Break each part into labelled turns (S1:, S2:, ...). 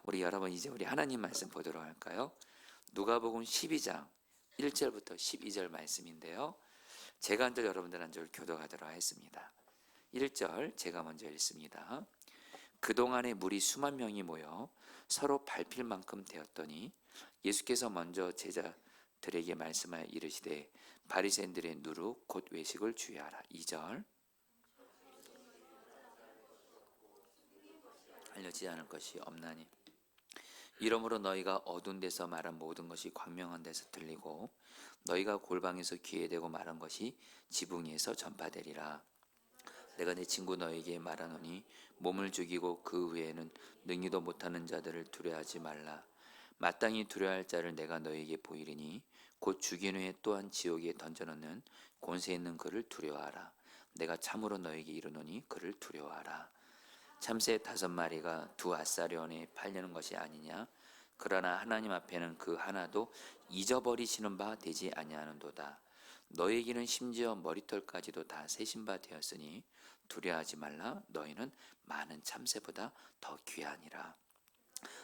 S1: 우리 여러분 이제 우리 하나님 말씀 보도록 할까요? 누가복음 12장 1절부터 12절 말씀인데요. 제가 한 절 여러분들 한 절 교독하도록 하겠습니다. 1절 제가 먼저 읽습니다. 그동안에 무리 수만 명이 모여 서로 밟힐 만큼 되었더니 예수께서 먼저 제자들에게 말씀하여 이르시되 바리새인들의 누룩 곧 외식을 주의하라. 2절 알려지지 않을 것이 없나니 이러므로 너희가 어두운 데서 말한 모든 것이 광명한 데서 들리고 너희가 골방에서 귀에 대고 말한 것이 지붕 위에서 전파되리라. 내가 내 친구 너에게 말하노니 몸을 죽이고 그 후에는 능히도 못하는 자들을 두려워하지 말라. 마땅히 두려워할 자를 내가 너에게 보이리니 곧 죽인 후에 또한 지옥에 던져넣는 권세 있는 그를 두려워하라. 내가 참으로 너에게 이르노니 그를 두려워하라. 참새 5마리가 두 아사리온에 팔려는 것이 아니냐? 그러나 하나님 앞에는 그 하나도 잊어버리시는 바 되지 아니하는도다. 너에게는 심지어 머리털까지도 다 세신 바 되었으니 두려워하지 말라. 너희는 많은 참새보다 더 귀하니라.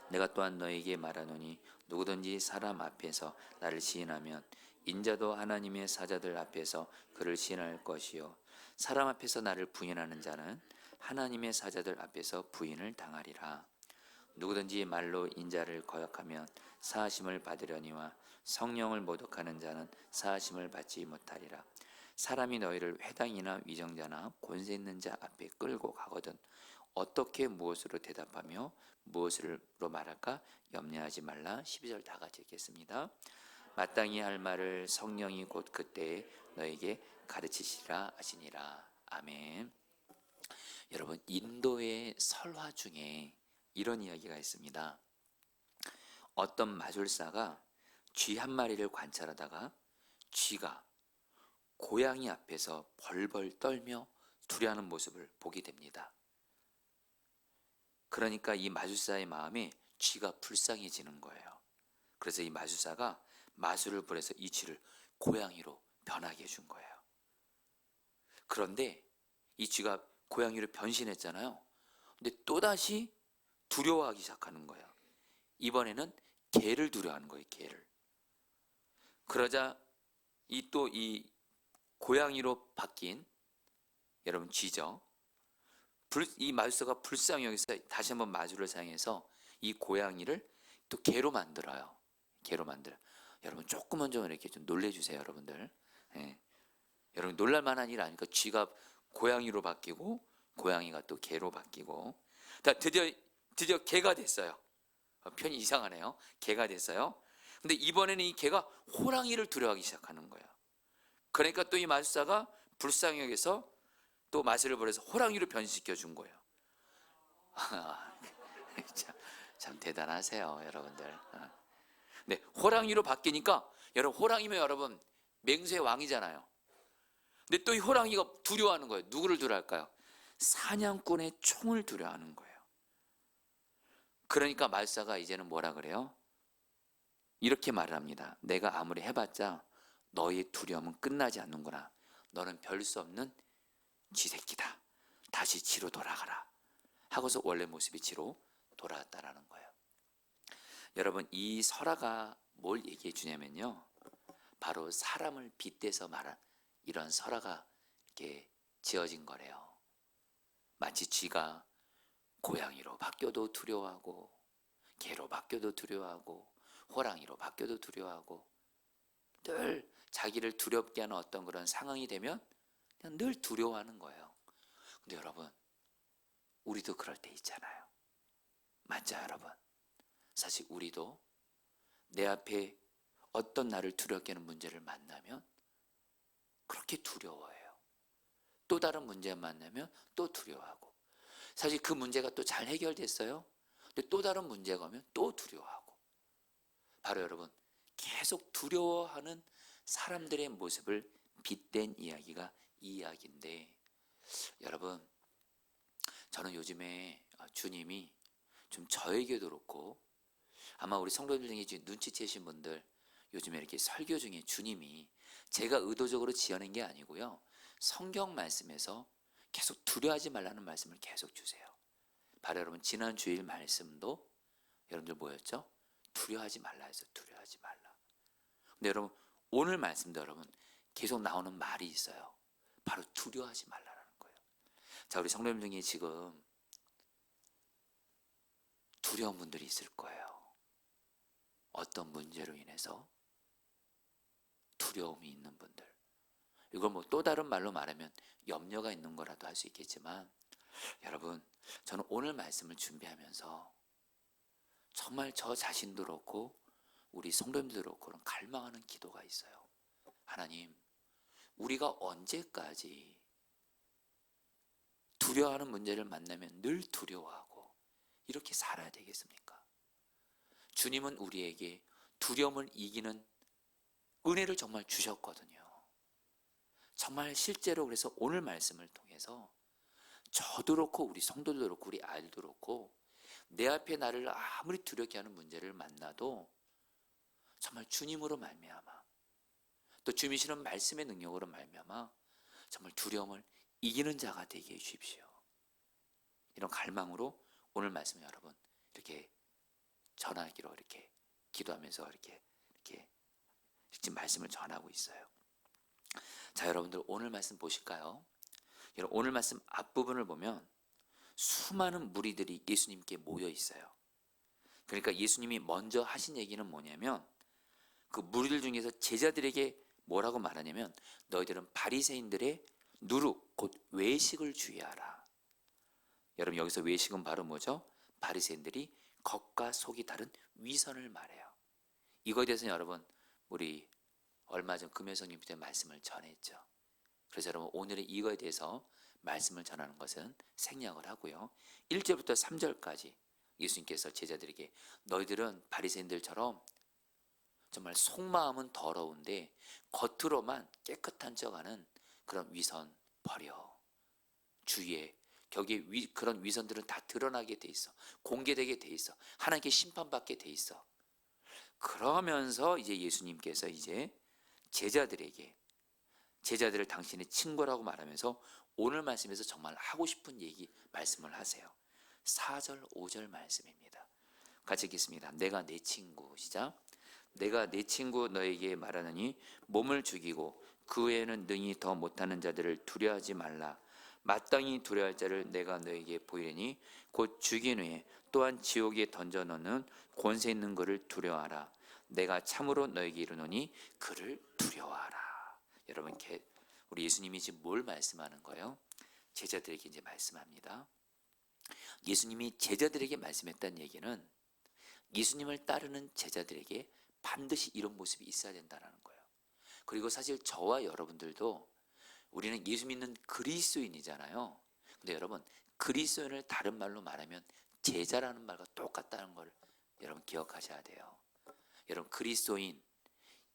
S1: 내가 또한 너에게 말하노니 누구든지 사람 앞에서 나를 시인하면 인자도 하나님의 사자들 앞에서 그를 시인할 것이요 사람 앞에서 나를 부인하는 자는 하나님의 사자들 앞에서 부인을 당하리라. 누구든지 말로 인자를 거역하면 사하심을 받으려니와 성령을 모독하는 자는 사하심을 받지 못하리라. 사람이 너희를 회당이나 위정자나 권세 있는 자 앞에 끌고 가거든 어떻게 무엇으로 대답하며 무엇으로 말할까 염려하지 말라. 12절 다 같이 읽겠습니다. 마땅히 할 말을 성령이 곧 그때에 너에게 가르치시라 하시니라. 아멘. 여러분, 인도의 설화 중에 이런 이야기가 있습니다. 어떤 마술사가 쥐 한 마리를 관찰하다가 쥐가 고양이 앞에서 벌벌 떨며 두려워하는 모습을 보게 됩니다. 그러니까 이 마술사의 마음에 쥐가 불쌍해지는 거예요. 그래서 이 마술사가 마술을 부려서 이 쥐를 고양이로 변하게 해준 거예요. 그런데 이 쥐가 고양이로 변신했잖아요. 근데 또다시 두려워하기 시작하는 거예요. 이번에는 개를 두려워하는 거예요. 개를. 그러자 이 고양이로 바뀐 여러분 쥐죠. 이 마술사가 불쌍히 여기서 다시 한번 마술을 사용해서 이 고양이를 또 개로 만들어요. 개로 만들어. 여러분 조금만 좀 이렇게 좀 놀래주세요, 여러분들. 예. 여러분 놀랄만한 일 아니까 쥐가 고양이로 바뀌고 고양이가 또 개로 바뀌고 드디어 개가 됐어요. 편이 이상하네요. 개가 됐어요. 근데 이번에는 이 개가 호랑이를 두려워하기 시작하는 거예요. 그러니까 또 이 마술사가 불쌍히 여기서 또 마술을 벌여서 호랑이로 변신시켜 준 거예요. 참 대단하세요, 여러분들. 네, 호랑이로 바뀌니까 여러분 호랑이면 여러분 맹수의 왕이잖아요. 근데 또 이 호랑이가 두려워하는 거예요. 누구를 두려워할까요? 사냥꾼의 총을 두려워하는 거예요. 그러니까 마술사가 이제는 뭐라 그래요? 이렇게 말을 합니다. 내가 아무리 해봤자 너의 두려움은 끝나지 않는구나. 너는 별 수 없는 쥐새끼다. 다시 쥐로 돌아가라. 하고서 원래 모습이 쥐로 돌아왔다라는 거예요. 여러분 이 설화가 뭘 얘기해 주냐면요. 바로 사람을 빗대서 말한 이런 설화가 이렇게 지어진 거래요. 마치 쥐가 고양이로 바뀌어도 두려워하고 개로 바뀌어도 두려워하고 호랑이로 바뀌어도 두려워하고 늘 자기를 두렵게 하는 어떤 그런 상황이 되면 그냥 늘 두려워하는 거예요. 근데 여러분 우리도 그럴 때 있잖아요. 맞죠, 여러분? 사실 우리도 내 앞에 어떤 나를 두렵게 하는 문제를 만나면 그렇게 두려워해요. 또 다른 문제 만나면 또 두려워하고 사실 그 문제가 또 잘 해결됐어요. 근데 또 다른 문제가 오면 또 두려워하고 바로 여러분 계속 두려워하는 사람들의 모습을 빗댄 이야기가 이 이야기인데 여러분 저는 요즘에 주님이 좀 저에게도 그렇고 아마 우리 성도들 중에 눈치채신 분들 요즘에 이렇게 설교 중에 주님이 제가 의도적으로 지어낸 게 아니고요. 성경 말씀에서 계속 두려워하지 말라는 말씀을 계속 주세요. 바로 여러분 지난 주일 말씀도 여러분들 뭐였죠? 두려워하지 말라 해서 두려워하지 말라. 근데 여러분 오늘 말씀도 여러분 계속 나오는 말이 있어요. 바로 두려워하지 말라라는 거예요. 자, 우리 성도님 중에 지금 두려운 분들이 있을 거예요. 어떤 문제로 인해서 두려움이 있는 분들. 이걸 뭐 또 다른 말로 말하면 염려가 있는 거라도 할 수 있겠지만, 여러분 저는 오늘 말씀을 준비하면서 정말 저 자신도 그렇고 우리 성도님들 그렇고 그런 갈망하는 기도가 있어요. 하나님, 우리가 언제까지 두려워하는 문제를 만나면 늘 두려워하고 이렇게 살아야 되겠습니까? 주님은 우리에게 두려움을 이기는 은혜를 정말 주셨거든요. 정말 실제로 그래서 오늘 말씀을 통해서 저도 그렇고 우리 성도도 그렇고 우리 아이들도 그렇고 내 앞에 나를 아무리 두렵게 하는 문제를 만나도 정말 주님으로 말미암아 또 주님이시는 말씀의 능력으로 말미암아 정말 두려움을 이기는 자가 되게 해 주십시오. 이런 갈망으로 오늘 말씀 여러분 이렇게 전하기로 이렇게 기도하면서 이렇게 지금 말씀을 전하고 있어요. 자, 여러분들 오늘 말씀 보실까요? 여러분 오늘 말씀 앞부분을 보면 수많은 무리들이 예수님께 모여 있어요. 그러니까 예수님이 먼저 하신 얘기는 뭐냐면 그 무리들 중에서 제자들에게 뭐라고 말하냐면 너희들은 바리새인들의 누룩 곧 외식을 주의하라. 여러분 여기서 외식은 바로 뭐죠? 바리새인들이 겉과 속이 다른 위선을 말해요. 이거에 대해서는 여러분 우리 얼마 전 금요성님 때 말씀을 전했죠. 그래서 여러분 오늘은 이거에 대해서 말씀을 전하는 것은 생략을 하고요. 1절부터 3절까지 예수님께서 제자들에게 너희들은 바리새인들처럼 정말 속마음은 더러운데 겉으로만 깨끗한 척하는 그런 위선 버려. 주위에 거기에 그런 위선들은 다 드러나게 돼 있어. 공개되게 돼 있어. 하나님께 심판받게 돼 있어. 그러면서 이제 예수님께서 이제 제자들을 당신의 친구라고 말하면서 오늘 말씀에서 정말 하고 싶은 얘기 말씀을 하세요. 4절 5절 말씀입니다. 같이 읽겠습니다. 내가 내 친구 시작. 내가 내 친구 너에게 말하느니 몸을 죽이고 그 외에는 능히 더 못하는 자들을 두려워하지 말라. 마땅히 두려워할 자를 내가 너에게 보이리니 곧 죽인 후에 또한 지옥에 던져 넣는 권세 있는 그를 두려워하라. 내가 참으로 너에게 이르노니 그를 두려워하라. 여러분 우리 예수님이 지금 뭘 말씀하는 거예요? 제자들에게 이제 말씀합니다. 예수님이 제자들에게 말씀했다는 얘기는 예수님을 따르는 제자들에게 반드시 이런 모습이 있어야 된다는 거예요. 그리고 사실 저와 여러분들도 우리는 예수 믿는 그리스도인이잖아요. 근데 여러분 그리스도인을 다른 말로 말하면 제자라는 말과 똑같다는 걸 여러분 기억하셔야 돼요. 여러분 그리스도인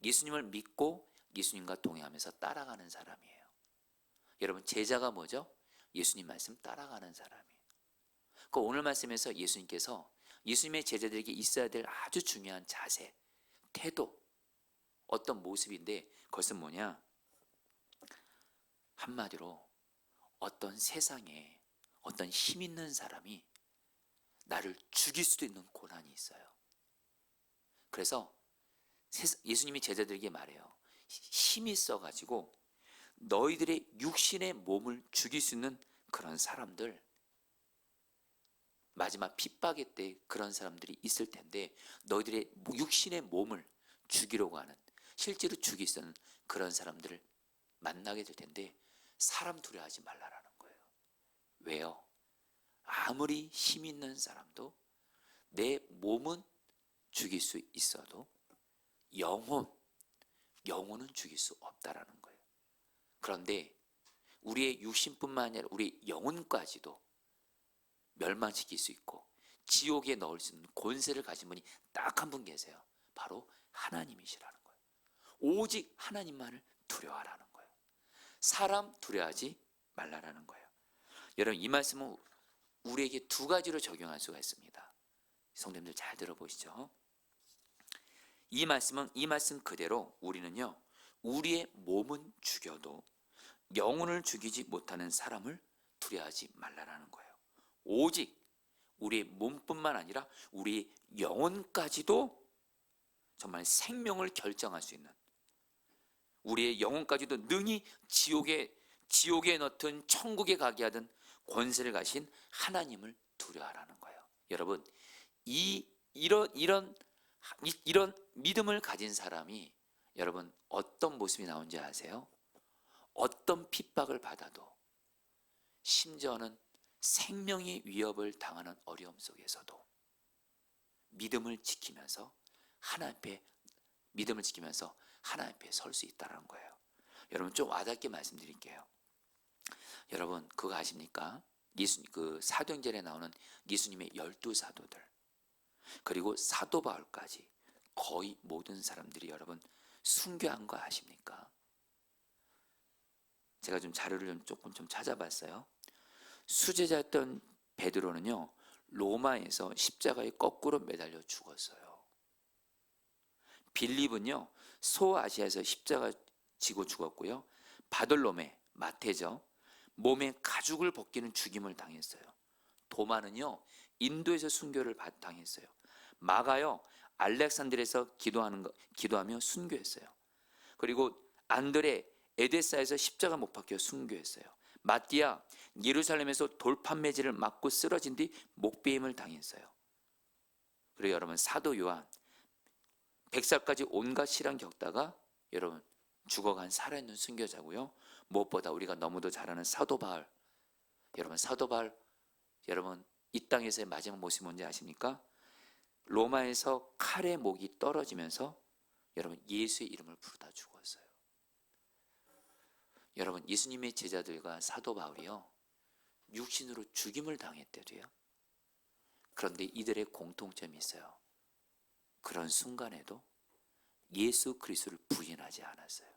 S1: 예수님을 믿고 예수님과 동행하면서 따라가는 사람이에요. 여러분 제자가 뭐죠? 예수님 말씀 따라가는 사람이에요. 그 오늘 말씀에서 예수님께서 예수님의 제자들에게 있어야 될 아주 중요한 자세, 태도, 어떤 모습인데 그것은 뭐냐? 한마디로 어떤 세상에 어떤 힘 있는 사람이 나를 죽일 수도 있는 고난이 있어요. 그래서 예수님이 제자들에게 말해요. 힘이 있어가지고 너희들의 육신의 몸을 죽일 수 있는 그런 사람들, 마지막 핍박의 때 그런 사람들이 있을 텐데 너희들의 육신의 몸을 죽이려고 하는, 실제로 죽일 수 있는 그런 사람들을 만나게 될 텐데 사람 두려워하지 말라라는 거예요. 왜요? 아무리 힘 있는 사람도 내 몸은 죽일 수 있어도 영혼은 죽일 수 없다라는 거예요. 그런데 우리의 육신뿐만 아니라 우리 영혼까지도 멸망시킬 수 있고 지옥에 넣을 수 있는 권세를 가진 분이 딱 한 분 계세요. 바로 하나님이시라는 거예요. 오직 하나님만을 두려워하라는 거예요. 사람 두려워하지 말라라는 거예요. 여러분 이 말씀은 우리에게 두 가지로 적용할 수가 있습니다. 성도님들 잘 들어보시죠. 이 말씀 그대로 우리는요 우리의 몸은 죽여도 영혼을 죽이지 못하는 사람을 두려워하지 말라라는 거예요. 오직 우리의 몸뿐만 아니라 우리의 영혼까지도 정말 생명을 결정할 수 있는, 우리의 영혼까지도 능히 지옥에 넣든 천국에 가게 하든 권세를 가신 하나님을 두려워하라는 거예요. 여러분, 이런 믿음을 가진 사람이 여러분 어떤 모습이 나오는지 아세요? 어떤 핍박을 받아도, 심지어는 생명의 위협을 당하는 어려움 속에서도 믿음을 지키면서 하나님 앞에 설 수 있다는 거예요. 여러분, 좀 와닿게 말씀드릴게요. 여러분, 그거 아십니까? 그 사도행전에 나오는 예수님의 12사도들, 그리고 사도 바울까지 거의 모든 사람들이 여러분 순교한 거 아십니까? 제가 좀 자료를 조금 찾아봤어요. 수제자였던 베드로는요, 로마에서 십자가에 거꾸로 매달려 죽었어요. 빌립은요, 소아시아에서 십자가 지고 죽었고요. 바돌로메, 마태죠, 몸에 가죽을 벗기는 죽임을 당했어요. 도마는요, 인도에서 순교를 당했어요. 마가요, 알렉산드리아에서 기도하며 순교했어요. 그리고 안드레, 에데사에서 십자가 못 박혀 순교했어요. 마띠아, 예루살렘에서 돌판매질을 맞고 쓰러진 뒤 목베임을 당했어요. 그리고 여러분, 사도 요한, 100살까지 온갖 시련 겪다가 여러분 죽어간 살아있는 순교자고요. 무엇보다 우리가 너무도 잘 아는 사도 바울, 여러분 이 땅에서의 마지막 모습이 뭔지 아십니까? 로마에서 칼의 목이 떨어지면서 여러분 예수의 이름을 부르다 죽었어요. 여러분, 예수님의 제자들과 사도 바울이요, 육신으로 죽임을 당했대도요. 그런데 이들의 공통점이 있어요. 그런 순간에도 예수 그리스도를 부인하지 않았어요.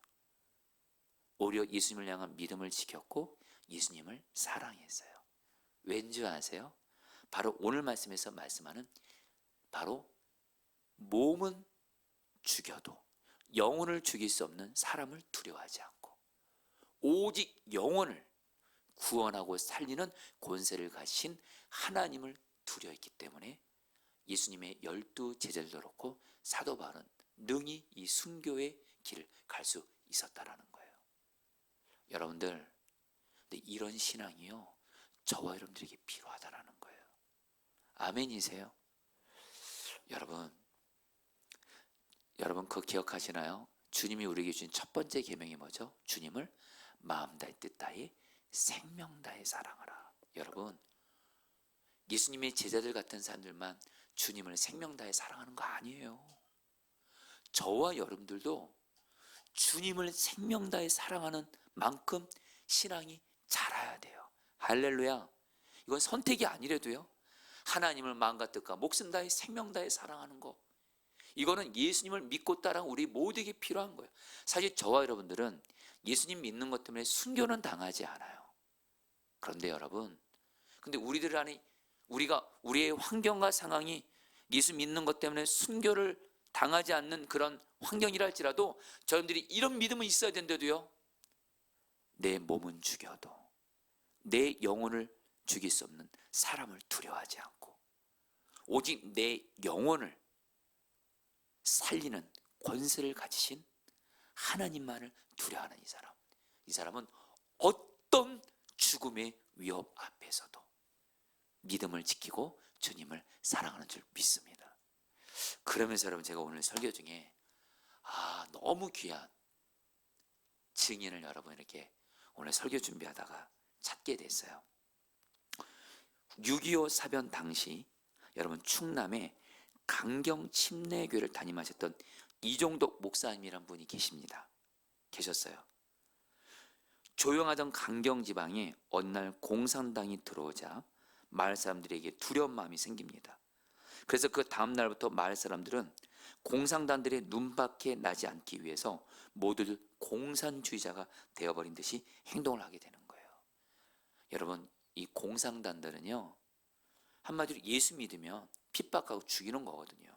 S1: 오히려 예수님을 향한 믿음을 지켰고 예수님을 사랑했어요. 왠지 아세요? 바로 오늘 말씀에서 말씀하는, 바로 몸은 죽여도 영혼을 죽일 수 없는 사람을 두려워하지 않고 오직 영혼을 구원하고 살리는 권세를 가신 하나님을 두려워했기 때문에 예수님의 12 제자들도 그렇고 사도 바울은 능히 이 순교의 길을 갈 수 있었다라는 거예요. 여러분들, 근데 이런 신앙이요, 저와 여러분들에게 필요하다라는 거예요. 아멘이세요? 여러분 그거 기억하시나요? 주님이 우리에게 주신 첫 번째 계명이 뭐죠? 주님을 마음 다해 뜻 다해 생명 다해 사랑하라. 여러분, 예수님의 제자들 같은 사람들만 주님을 생명 다해 사랑하는 거 아니에요. 저와 여러분들도 주님을 생명 다해 사랑하는 만큼 신앙이 자라야 돼요. 할렐루야. 이건 선택이 아니래도요, 하나님을 마음과 뜻과 목숨 다해 생명 다해 사랑하는 거, 이거는 예수님을 믿고 따라가는 우리 모두에게 필요한 거예요. 사실 저와 여러분들은 예수님 믿는 것 때문에 순교는 당하지 않아요. 그런데 여러분, 근데 우리들 안에 우리의 환경과 상황이 예수 믿는 것 때문에 순교를 당하지 않는 그런 환경이라 할지라도 저희들이 이런 믿음은 있어야 된대도요, 내 몸은 죽여도 내 영혼을 죽일 수 없는 사람을 두려워하지 않고 오직 내 영혼을 살리는 권세를 가지신 하나님만을 두려워하는 이 사람은 어떤 죽음의 위협 앞에서도 믿음을 지키고 주님을 사랑하는 줄 믿습니다. 그러면서 여러분, 제가 오늘 설교 중에 너무 귀한 증인을 여러분 이렇게 오늘 설교 준비하다가 찾게 됐어요. 6.25 사변 당시 여러분 충남에 강경 침례교회를 담임하셨던 이종덕 목사님이란 분이 계셨어요. 조용하던 강경 지방에 어느 날 공산당이 들어오자 마을 사람들에게 두려운 마음이 생깁니다. 그래서 그 다음 날부터 마을 사람들은 공산당들의 눈밖에 나지 않기 위해서 모두 공산주의자가 되어버린 듯이 행동을 하게 되는 거예요. 여러분, 이 공산당들은요, 한마디로 예수 믿으면 핍박하고 죽이는 거거든요.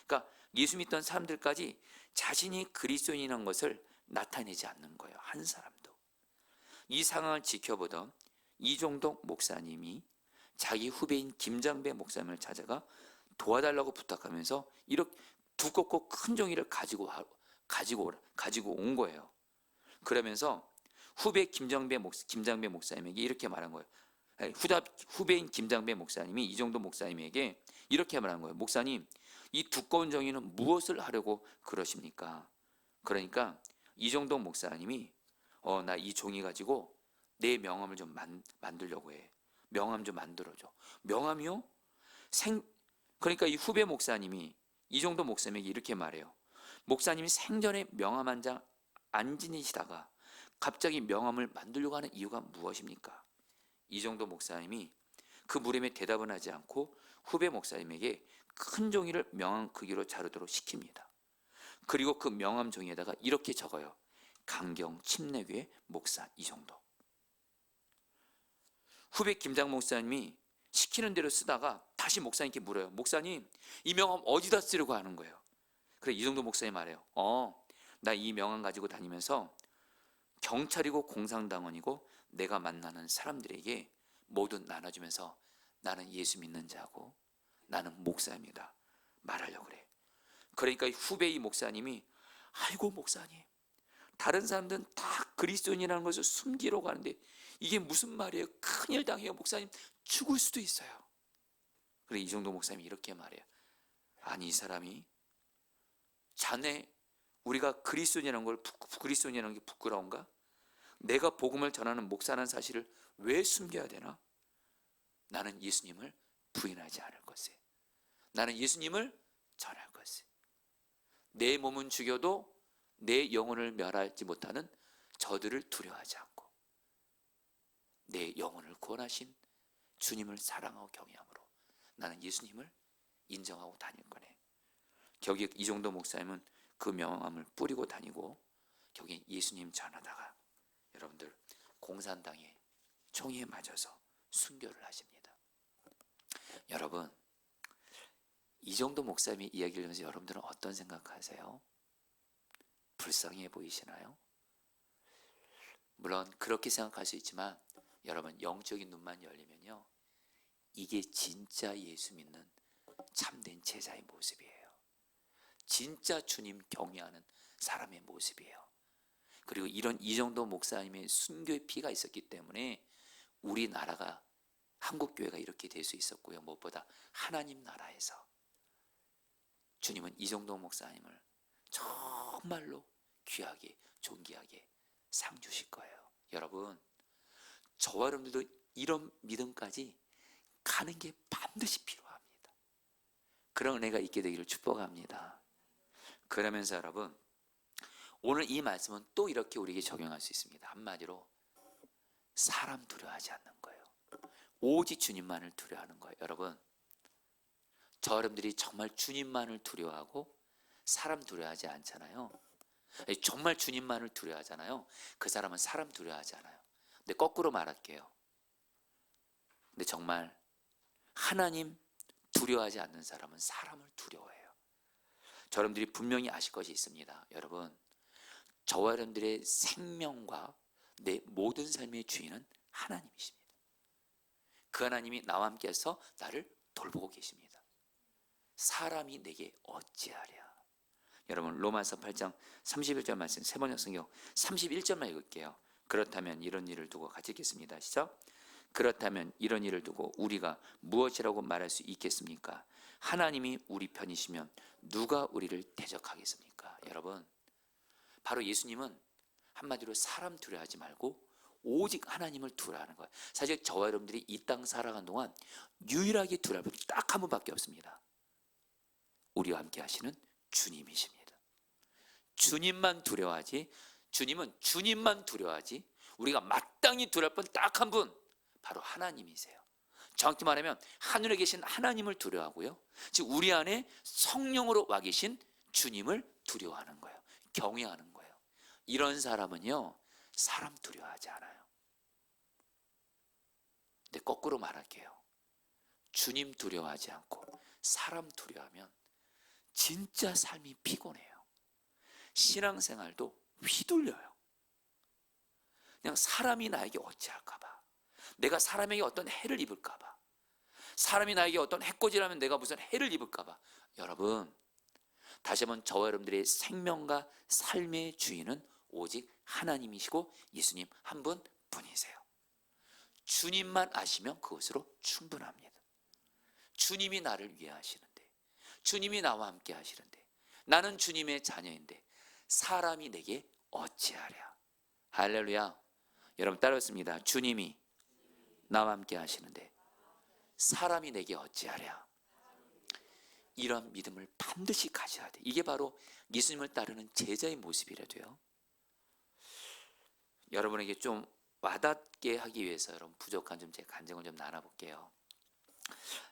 S1: 그러니까 예수 믿던 사람들까지 자신이 그리스도인이라는 것을 나타내지 않는 거예요. 한 사람도. 이 상황을 지켜보던 이종덕 목사님이 자기 후배인 김장배 목사님을 찾아가 도와달라고 부탁하면서 이렇게 두껍고 큰 종이를 가지고 온 거예요. 그러면서 후배 김장배 목사님에게 이렇게 말한 거예요. 후배인 김장배 목사님이 이정도 목사님에게 이렇게 말한 거예요. 목사님, 이 두꺼운 종이는 무엇을 하려고 그러십니까? 그러니까 이정도 목사님이 나 이 종이 가지고 내 명함을 좀 만들려고 해. 명함 좀 만들어줘. 명함이요? 그러니까 이 후배 목사님이 이정도 목사님에게 이렇게 말해요. 목사님이 생전에 명함 한 장 안 지니시다가 갑자기 명함을 만들려고 하는 이유가 무엇입니까? 이정도 목사님이 그 물음에 대답은 하지 않고 후배 목사님에게 큰 종이를 명함 크기로 자르도록 시킵니다. 그리고 그 명함 종이에다가 이렇게 적어요. 강경 침례교회 목사 이정도. 후배 김장 목사님이 시키는 대로 쓰다가 다시 목사님께 물어요. 목사님, 이 명함 어디다 쓰려고 하는 거예요? 그래, 이정도 목사님 말해요. 나 이 명함 가지고 다니면서 경찰이고 공산당원이고 내가 만나는 사람들에게 모두 나눠주면서 나는 예수 믿는 자고 나는 목사입니다 말하려고 그래. 그러니까 후배 이 목사님이 아이고 목사님, 다른 사람들은 다 그리스도인이라는 것을 숨기려고 하는데 이게 무슨 말이에요? 큰일 당해요. 목사님 죽을 수도 있어요. 그래, 이정도 목사님이 이렇게 말해요. 아니, 이 사람이 자네 우리가 그리스도인이라는 게 부끄러운가? 내가 복음을 전하는 목사라는 사실을 왜 숨겨야 되나? 나는 예수님을 부인하지 않을 것에, 나는 예수님을 전할 것에, 내 몸은 죽여도 내 영혼을 멸하지 못하는 저들을 두려워하지 않고 내 영혼을 구원하신 주님을 사랑하고 경외함으로 나는 예수님을 인정하고 다닐 거네. 거기 이정도 목사님은 그 명함을 뿌리고 다니고 거기 예수님 전하다가 여러분들 공산당의 총에 맞아서 순교를 하십니다. 여러분, 이정도 목사님의 이야기를 들으면서 여러분들은 어떤 생각하세요? 불쌍해 보이시나요? 물론 그렇게 생각할 수 있지만 여러분, 영적인 눈만 열리면요, 이게 진짜 예수 믿는 참된 제자의 모습이에요. 진짜 주님 경외하는 사람의 모습이에요. 그리고 이런 이정도 목사님의 순교의 피가 있었기 때문에 우리나라가, 한국교회가 이렇게 될 수 있었고요. 무엇보다 하나님 나라에서 주님은 이정도 목사님을 정말로 귀하게 존귀하게 상 주실 거예요. 여러분, 저와 여러분들도 이런 믿음까지 가는 게 반드시 필요합니다. 그런 은혜가 있게 되기를 축복합니다. 그러면서 여러분, 오늘 이 말씀은 또 이렇게 우리에게 적용할 수 있습니다. 한마디로 사람 두려워하지 않는 거예요. 오직 주님만을 두려워하는 거예요. 여러분, 저 여러분들이 정말 주님만을 두려워하고 사람 두려워하지 않잖아요. 정말 주님만을 두려워하잖아요. 그 사람은 사람 두려워하지 않아요. 근데 거꾸로 말할게요. 근데 정말 하나님 두려워하지 않는 사람은 사람을 두려워해요. 여러분들이 분명히 아실 것이 있습니다. 여러분, 저와 여러분들의 생명과 내 모든 삶의 주인은 하나님이십니다. 그 하나님이 나와 함께해서 나를 돌보고 계십니다. 사람이 내게 어찌하랴. 여러분, 로마서 8장 31절 말씀, 세번역 성경 31절만 읽을게요. 그렇다면 이런 일을 두고 같이 읽겠습니다. 시작. 그렇다면 이런 일을 두고 우리가 무엇이라고 말할 수 있겠습니까? 하나님이 우리 편이시면 누가 우리를 대적하겠습니까? 여러분, 바로 예수님은 한마디로 사람 두려워하지 말고 오직 하나님을 두려워하는 거예요. 사실 저와 여러분들이 이 땅 살아가는 동안 유일하게 두려워할 분 딱 한 분밖에 없습니다. 우리와 함께 하시는 주님이십니다. 주님만 두려워하지, 주님은 주님만 두려워하지, 우리가 마땅히 두려워할 분 딱 한 분, 바로 하나님이세요. 정확히 말하면 하늘에 계신 하나님을 두려워하고요, 즉 우리 안에 성령으로 와 계신 주님을 두려워하는 거예요. 경외하는 거예요. 이런 사람은요, 사람 두려워하지 않아요. 근데 거꾸로 말할게요. 주님 두려워하지 않고 사람 두려워하면 진짜 삶이 피곤해요. 신앙생활도 휘둘려요. 그냥 사람이 나에게 어찌할까 봐, 내가 사람에게 어떤 해를 입을까 봐, 사람이 나에게 어떤 해코지라면 내가 무슨 해를 입을까 봐. 여러분, 다시 한번 저와 여러분들의 생명과 삶의 주인은 오직 하나님이시고 예수님 한 분뿐이세요. 주님만 아시면 그것으로 충분합니다. 주님이 나를 위해 하시는데, 주님이 나와 함께 하시는데, 나는 주님의 자녀인데 사람이 내게 어찌하랴. 할렐루야. 여러분 따라했습니다. 주님이 나와 함께 하시는데 사람이 내게 어찌하랴. 이런 믿음을 반드시 가져야 돼. 이게 바로 예수님을 따르는 제자의 모습이라도요. 여러분에게 좀 와닿게 하기 위해서 여러분 부족한 좀 제 간증을 좀 나눠볼게요.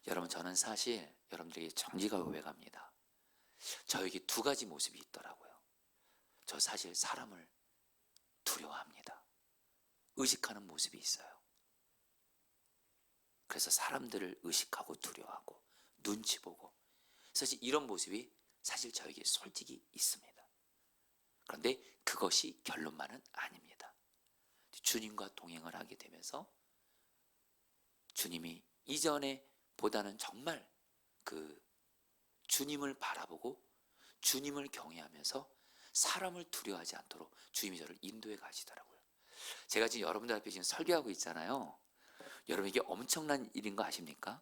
S1: 여러분, 저는 사실 여러분들에게 정직하게 고백합니다. 저에게 두 가지 모습이 있더라고요. 저 사실 사람을 두려워합니다. 의식하는 모습이 있어요. 그래서 사람들을 의식하고 두려워하고 눈치 보고, 사실 이런 모습이 사실 저에게 솔직히 있습니다. 그런데 그것이 결론만은 아닙니다. 주님과 동행을 하게 되면서 주님이 이전에 보다는 정말 그 주님을 바라보고 주님을 경외하면서 사람을 두려워하지 않도록 주님이 저를 인도해 가시더라고요. 제가 지금 여러분들 앞에 지금 설교하고 있잖아요. 여러분, 이게 엄청난 일인 거 아십니까?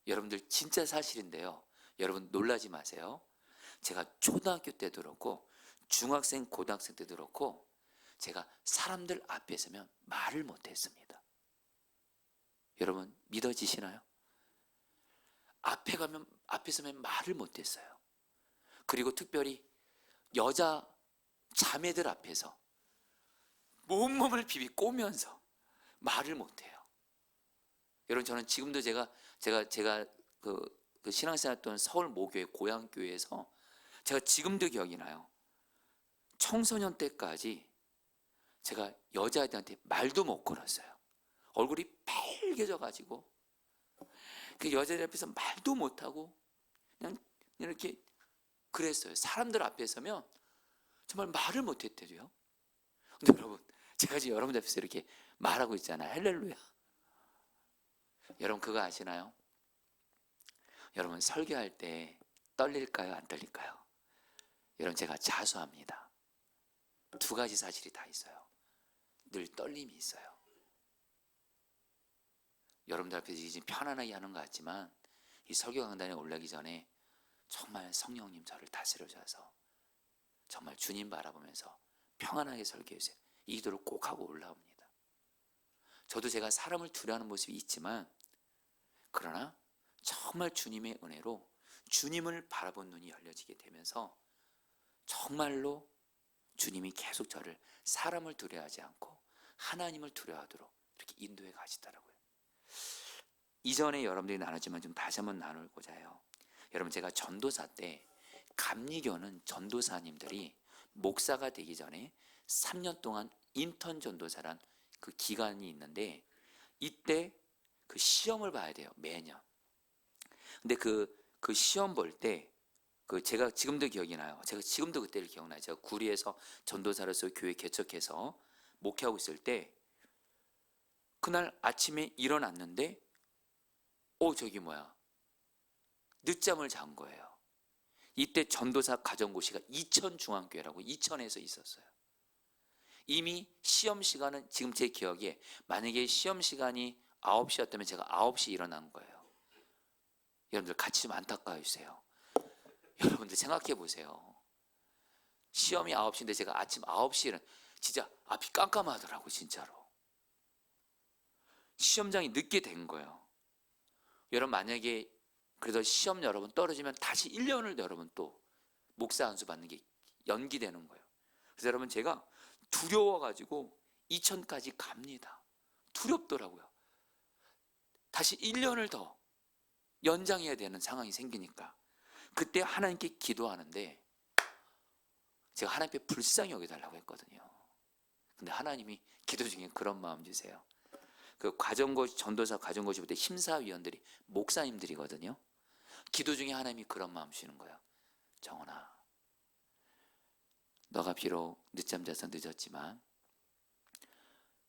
S1: 여러분들 진짜 사실인데요. 여러분 놀라지 마세요. 제가 초등학교 때도 그렇고 중학생, 고등학생 때도 그렇고 제가 사람들 앞에 서면 말을 못했습니다. 여러분 믿어지시나요? 앞에 서면 말을 못했어요. 그리고 특별히 여자 자매들 앞에서 온몸을 비비 꼬면서 말을 못해요. 여러분, 저는 지금도 제가 그 신앙생활 했던 서울 모교회 고향교회에서 제가 지금도 기억이 나요. 청소년 때까지 제가 여자애들한테 말도 못 걸었어요. 얼굴이 빨개져 가지고 그 여자들 앞에서 말도 못하고 그냥 이렇게 그랬어요. 사람들 앞에 서면 정말 말을 못했대요. 근데 여러분, 제가 지금 여러분들 앞에서 이렇게 말하고 있잖아요. 할렐루야. 여러분 그거 아시나요? 여러분 설교할 때 떨릴까요? 안 떨릴까요? 여러분, 제가 자수합니다. 두 가지 사실이 다 있어요. 늘 떨림이 있어요. 여러분들 앞에서 지금 편안하게 하는 것 같지만 이 설교 강단에 올라가기 전에 정말 성령님 저를 다스려 주셔서 정말 주님 바라보면서 평안하게 설교해주세요. 이 기도를 꼭 하고 올라옵니다. 저도 제가 사람을 두려워하는 모습이 있지만, 그러나 정말 주님의 은혜로 주님을 바라본 눈이 열려지게 되면서 정말로 주님이 계속 저를 사람을 두려워하지 않고 하나님을 두려워하도록 이렇게 인도해 가시더라고요. 이전에 여러분들이 나눴지만 좀 다시 한번 나누고자 해요. 여러분, 제가 전도사 때 감리교는 전도사님들이 목사가 되기 전에 3년 동안 인턴 전도사란 그 기간이 있는데, 이때 그 시험을 봐야 돼요, 매년. 근데 그 시험 볼 때 제가 지금도 기억이 나요. 제가 지금도 그때를 기억나요. 제가 구리에서 전도사로서 교회 개척해서 목회하고 있을 때 그날 아침에 일어났는데 저기 뭐야, 늦잠을 잔 거예요. 이때 전도사 가정고시가 이천중앙교회라고 이천에서 있었어요. 이미 시험 시간은 지금 제 기억에 만약에 시험 시간이 9시였다면 제가 9시 일어난 거예요. 여러분들 같이 좀 안타까워 주세요. 여러분들 생각해 보세요. 시험이 9시인데 제가 아침 9시에는 진짜 앞이 깜깜하더라고. 진짜로 시험장이 늦게 된 거예요. 여러분, 만약에 그래서 시험 여러분 떨어지면 다시 1년을 여러분 또 목사 안수 받는 게 연기되는 거예요. 그래서 여러분, 제가 두려워가지고 이천까지 갑니다. 두렵더라고요. 다시 1년을 더 연장해야 되는 상황이 생기니까 그때 하나님께 기도하는데 제가 하나님께 불쌍히 여겨달라고 했거든요. 근데 하나님이 기도 중에 그런 마음 주세요. 그 과정고시, 전도사 과정고시 볼 때 심사위원들이 목사님들이거든요. 기도 중에 하나님이 그런 마음 주시는 거예요. 정원아, 너가 비록 늦잠 자서 늦었지만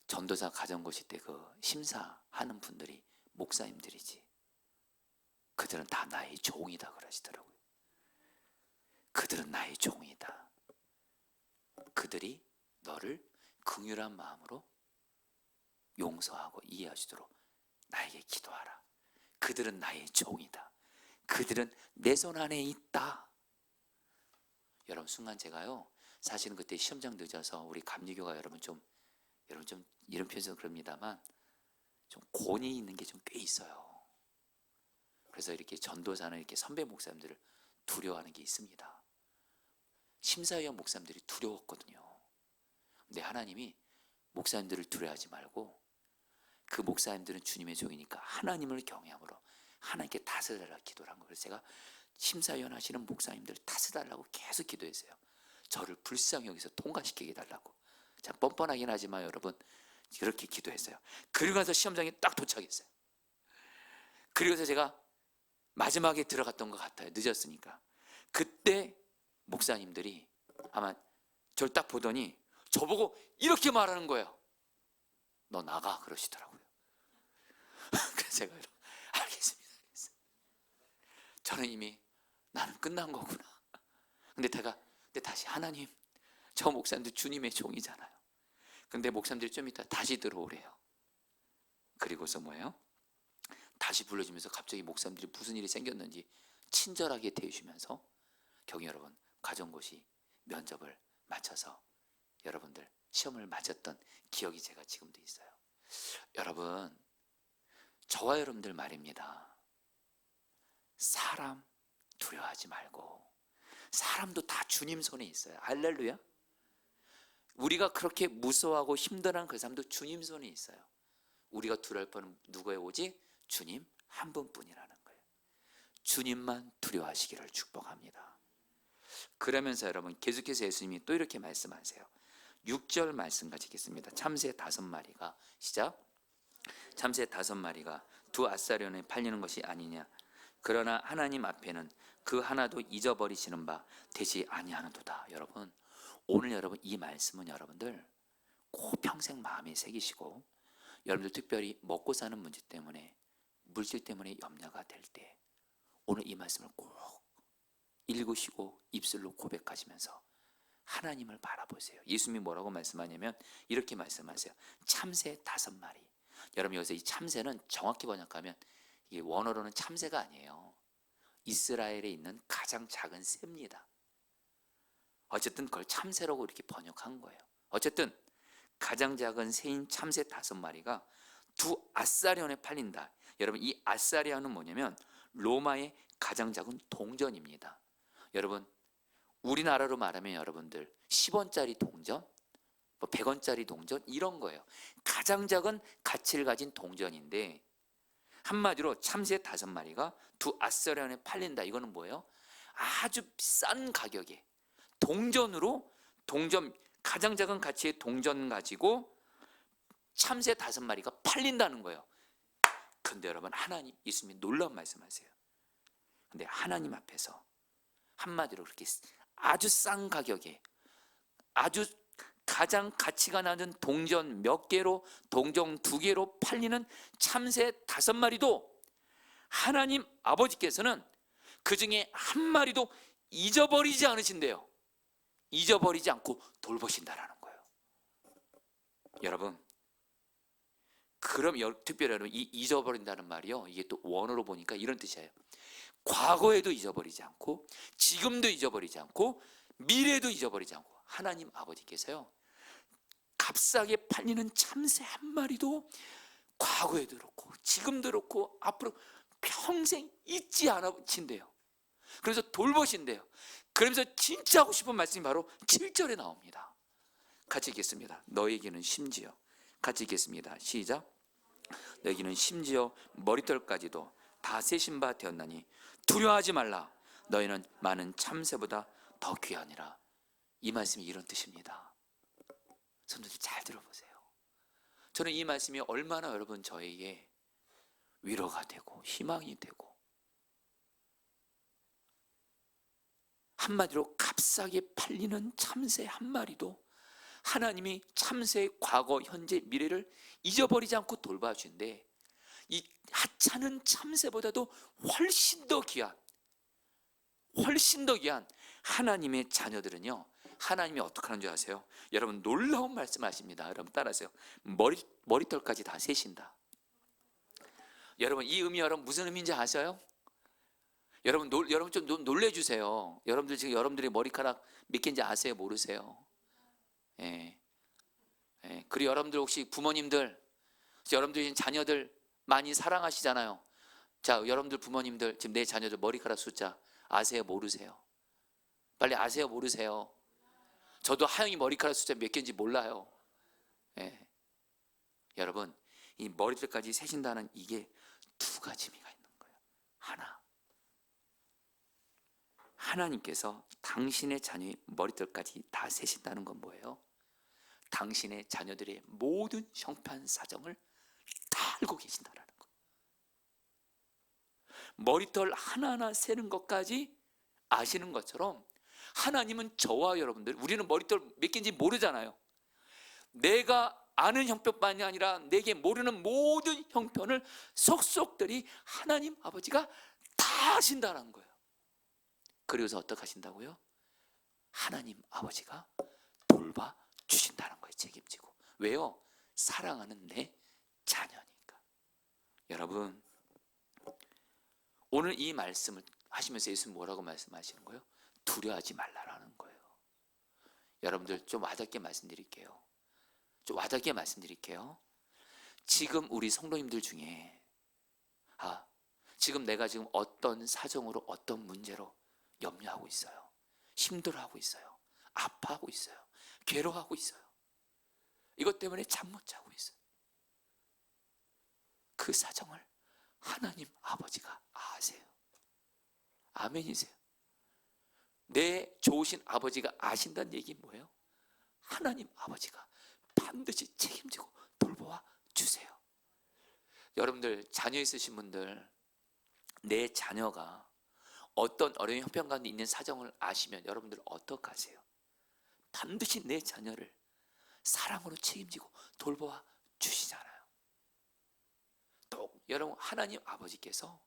S1: 전도사 과정고시 때 그 심사하는 분들이 목사님들이지. 그들은 다 나의 종이다 그러시더라고요. 그들은 나의 종이다. 그들이 너를 긍휼한 마음으로 용서하고 이해하시도록 나에게 기도하라. 그들은 나의 종이다. 그들은 내 손 안에 있다. 여러분, 순간 제가요, 사실은 그때 시험장 늦어서 우리 감리교가 여러분 좀 이런 표현에서 그럽니다만 좀 권위 있는 게 좀 꽤 있어요. 그래서 이렇게 전도사는 이렇게 선배 목사님들을 두려워하는 게 있습니다. 심사위원 목사님들이 두려웠거든요. 근데 하나님이 목사님들을 두려워하지 말고 그 목사님들은 주님의 종이니까 하나님을 경외함으로 하나님께 다스려달라 기도를 한 거예요. 그래서 제가 심사위원 하시는 목사님들 다스려달라고 계속 기도했어요. 저를 불쌍히 여기서 통과시키게 해달라고. 참 뻔뻔하긴 하지만 여러분 그렇게 기도했어요. 그리고 나서 시험장에 딱 도착했어요. 그리고서 제가 마지막에 들어갔던 것 같아요. 늦었으니까. 그때 목사님들이 아마 저를 딱 보더니 저보고 이렇게 말하는 거예요. 너 나가 그러시더라고요. 그래서 제가 알겠습니다. 그랬어요. 저는 이미 나는 끝난 거구나. 근데 다시 하나님, 저 목사님들 주님의 종이잖아요. 근데 목사님들이 좀 이따 다시 들어오래요. 그리고서 뭐예요? 다시 불러주면서 갑자기 목사님들이 무슨 일이 생겼는지 친절하게 대해주면서 경희 여러분 가정고시 면접을 마쳐서 여러분들 시험을 마쳤던 기억이 제가 지금도 있어요. 여러분, 저와 여러분들 말입니다. 사람 두려워하지 말고 사람도 다 주님 손에 있어요. 할렐루야. 우리가 그렇게 무서워하고 힘들어하는 그 사람도 주님 손에 있어요. 우리가 두려울 뻔은 누구의 오직 주님 한 분뿐이라는 거예요. 주님만 두려워하시기를 축복합니다. 그러면서 여러분 계속해서 예수님이 또 이렇게 말씀하세요. 6절 말씀 가지겠습니다. 참새 5마리가 시작. 참새 5마리가 두 아사리온에 팔리는 것이 아니냐. 그러나 하나님 앞에는 그 하나도 잊어버리시는 바 되지 아니하는도다. 여러분, 오늘 여러분 이 말씀은 여러분들 꼭 평생 마음에 새기시고, 여러분들 특별히 먹고 사는 문제 때문에 물질 때문에 염려가 될 때 오늘 이 말씀을 꼭 읽으시고 입술로 고백하시면서 하나님을 바라보세요. 예수님이 뭐라고 말씀하냐면 이렇게 말씀하세요. 참새 5마리. 여러분 여기서 이 참새는 정확히 번역하면 이게 원어로는 참새가 아니에요. 이스라엘에 있는 가장 작은 새입니다. 어쨌든 그걸 참새라고 이렇게 번역한 거예요. 어쨌든 가장 작은 새인 참새 5마리가 두 아사리온에 팔린다. 여러분 이 아사리온은 뭐냐면 로마의 가장 작은 동전입니다. 여러분 우리나라로 말하면 여러분들 10원짜리 동전, 100원짜리 동전 이런 거예요. 가장 작은 가치를 가진 동전인데 한마디로 참새 5마리가 두 아사리온에 팔린다. 이거는 뭐예요? 아주 싼 가격에 동전으로 동전 가장 작은 가치의 동전 가지고 참새 5마리가 팔린다는 거예요. 근데 여러분 하나님 예수님이 놀라운 말씀하세요. 근데 하나님 앞에서 한마디로 그렇게 아주 싼 가격에 아주 가장 가치가 낮은 동전 몇 개로 동전 2개로 팔리는 참새 5마리도 하나님 아버지께서는 그 중에 한 마리도 잊어버리지 않으신대요. 잊어버리지 않고 돌보신다라는 거예요. 여러분 그럼 특별히 여러분 이 잊어버린다는 말이요 이게 또 원어로 보니까 이런 뜻이에요. 과거에도 잊어버리지 않고 지금도 잊어버리지 않고 미래도 잊어버리지 않고 하나님 아버지께서요 값싸게 팔리는 참새 한 마리도 과거에도 그렇고 지금도 그렇고 앞으로 평생 잊지 않으신대요. 그래서 돌보신대요. 그러면서 진짜 하고 싶은 말씀이 바로 7절에 나옵니다. 같이 읽겠습니다. 너에게는 심지어 같이 읽겠습니다. 시작. 너에게는 심지어 머리털까지도 다 세신 바 되었나니 두려워하지 말라. 너희는 많은 참새보다 더 귀하니라. 이 말씀이 이런 뜻입니다. 성도들 잘 들어보세요. 저는 이 말씀이 얼마나 여러분 저에게 위로가 되고 희망이 되고 한마디로 값싸게 팔리는 참새 한 마리도 하나님이 참새의 과거, 현재, 미래를 잊어버리지 않고 돌봐주는데 이 하찮은 참새보다도 훨씬 더 귀한, 훨씬 더 귀한 하나님의 자녀들은요, 하나님이 어떻게 하는 줄 아세요? 여러분, 놀라운 말씀하십니다. 여러분 따라하세요. 머리털까지 다 세신다. 여러분, 이 의미 여러분 무슨 의미인지 아세요? 여러분 좀 놀래주세요. 여러분들 지금 여러분들의 머리카락 몇 개인지 아세요? 모르세요? 예. 예. 그리고 여러분들 혹시 부모님들, 여러분들 자녀들 많이 사랑하시잖아요. 자, 여러분들 부모님들 지금 내 자녀들 머리카락 숫자 아세요? 모르세요? 빨리 아세요? 모르세요? 저도 하영이 머리카락 숫자 몇 개인지 몰라요. 예. 여러분, 이 머리털까지 세신다는 이게 두 가지 의미가 있는 거예요. 하나님께서 당신의 자녀의 머리털까지 다 세신다는 건 뭐예요? 당신의 자녀들의 모든 형편 사정을 다 알고 계신다는 거예요. 머리털 하나하나 세는 것까지 아시는 것처럼 하나님은 저와 여러분들, 우리는 머리털 몇 개인지 모르잖아요. 내가 아는 형편만이 아니라 내게 모르는 모든 형편을 속속들이 하나님 아버지가 다 아신다는 거예요. 그래서 어떻게 하신다고요? 하나님 아버지가 돌봐 주신다는 거예요. 책임지고. 왜요? 사랑하는 내 자녀니까. 여러분, 오늘 이 말씀을 하시면서 예수님 뭐라고 말씀하시는 거예요? 두려워하지 말라라는 거예요. 여러분들 좀 와닿게 말씀드릴게요. 지금 우리 성도님들 중에 지금 내가 지금 어떤 사정으로 어떤 문제로 염려하고 있어요. 힘들어하고 있어요. 아파하고 있어요. 괴로워하고 있어요. 이것 때문에 잠 못 자고 있어요. 그 사정을 하나님 아버지가 아세요. 아멘이세요. 내 좋으신 아버지가 아신다는 얘기 뭐예요? 하나님 아버지가 반드시 책임지고 돌보아 주세요. 여러분들 자녀 있으신 분들, 내 자녀가 어떤 어려운 형편 가운데 있는 사정을 아시면 여러분들 어떻게 하세요? 반드시 내 자녀를 사랑으로 책임지고 돌보아 주시잖아요. 또 여러분, 하나님 아버지께서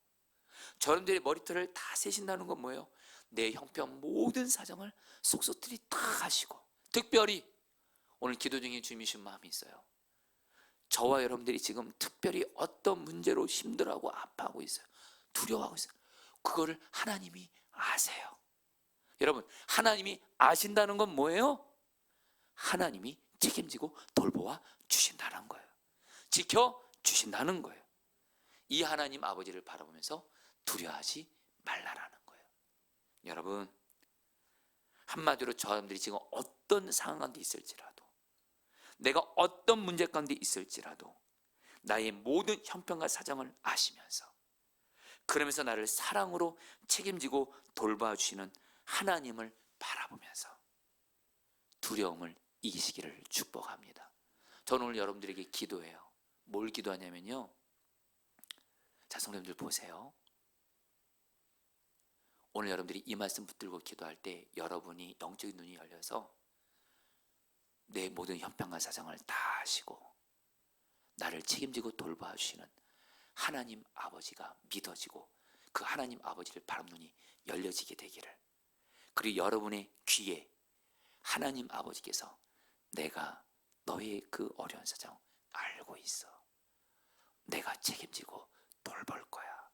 S1: 여러분들의 머리털을 다 세신다는 건 뭐예요? 내 형편 모든 사정을 속속들이 다 아시고, 특별히 오늘 기도 중에 주님이 주신 마음이 있어요. 저와 여러분들이 지금 특별히 어떤 문제로 힘들어하고 아파하고 있어요. 두려워하고 있어요. 그거를 하나님이 아세요. 여러분, 하나님이 아신다는 건 뭐예요? 하나님이 책임지고 돌보아 주신다는 거예요. 지켜주신다는 거예요. 이 하나님 아버지를 바라보면서 두려워하지 말라라는 거예요. 여러분, 한마디로 저분들이 지금 어떤 상황 가운데 있을지라도, 내가 어떤 문제 가운데 있을지라도 나의 모든 형편과 사정을 아시면서, 그러면서 나를 사랑으로 책임지고 돌봐주시는 하나님을 바라보면서 두려움을 이기시기를 축복합니다. 저는 오늘 여러분들에게 기도해요. 뭘 기도하냐면요, 자, 성도님들 보세요. 오늘 여러분들이 이 말씀 붙들고 기도할 때 여러분이 영적인 눈이 열려서 내 모든 형편과 사정을 다 아시고 나를 책임지고 돌봐주시는 하나님 아버지가 믿어지고, 그 하나님 아버지를 바라보는 눈이 열려지게 되기를, 그리고 여러분의 귀에 하나님 아버지께서 내가 너의 그 어려운 사정 알고 있어, 내가 책임지고 돌볼 거야,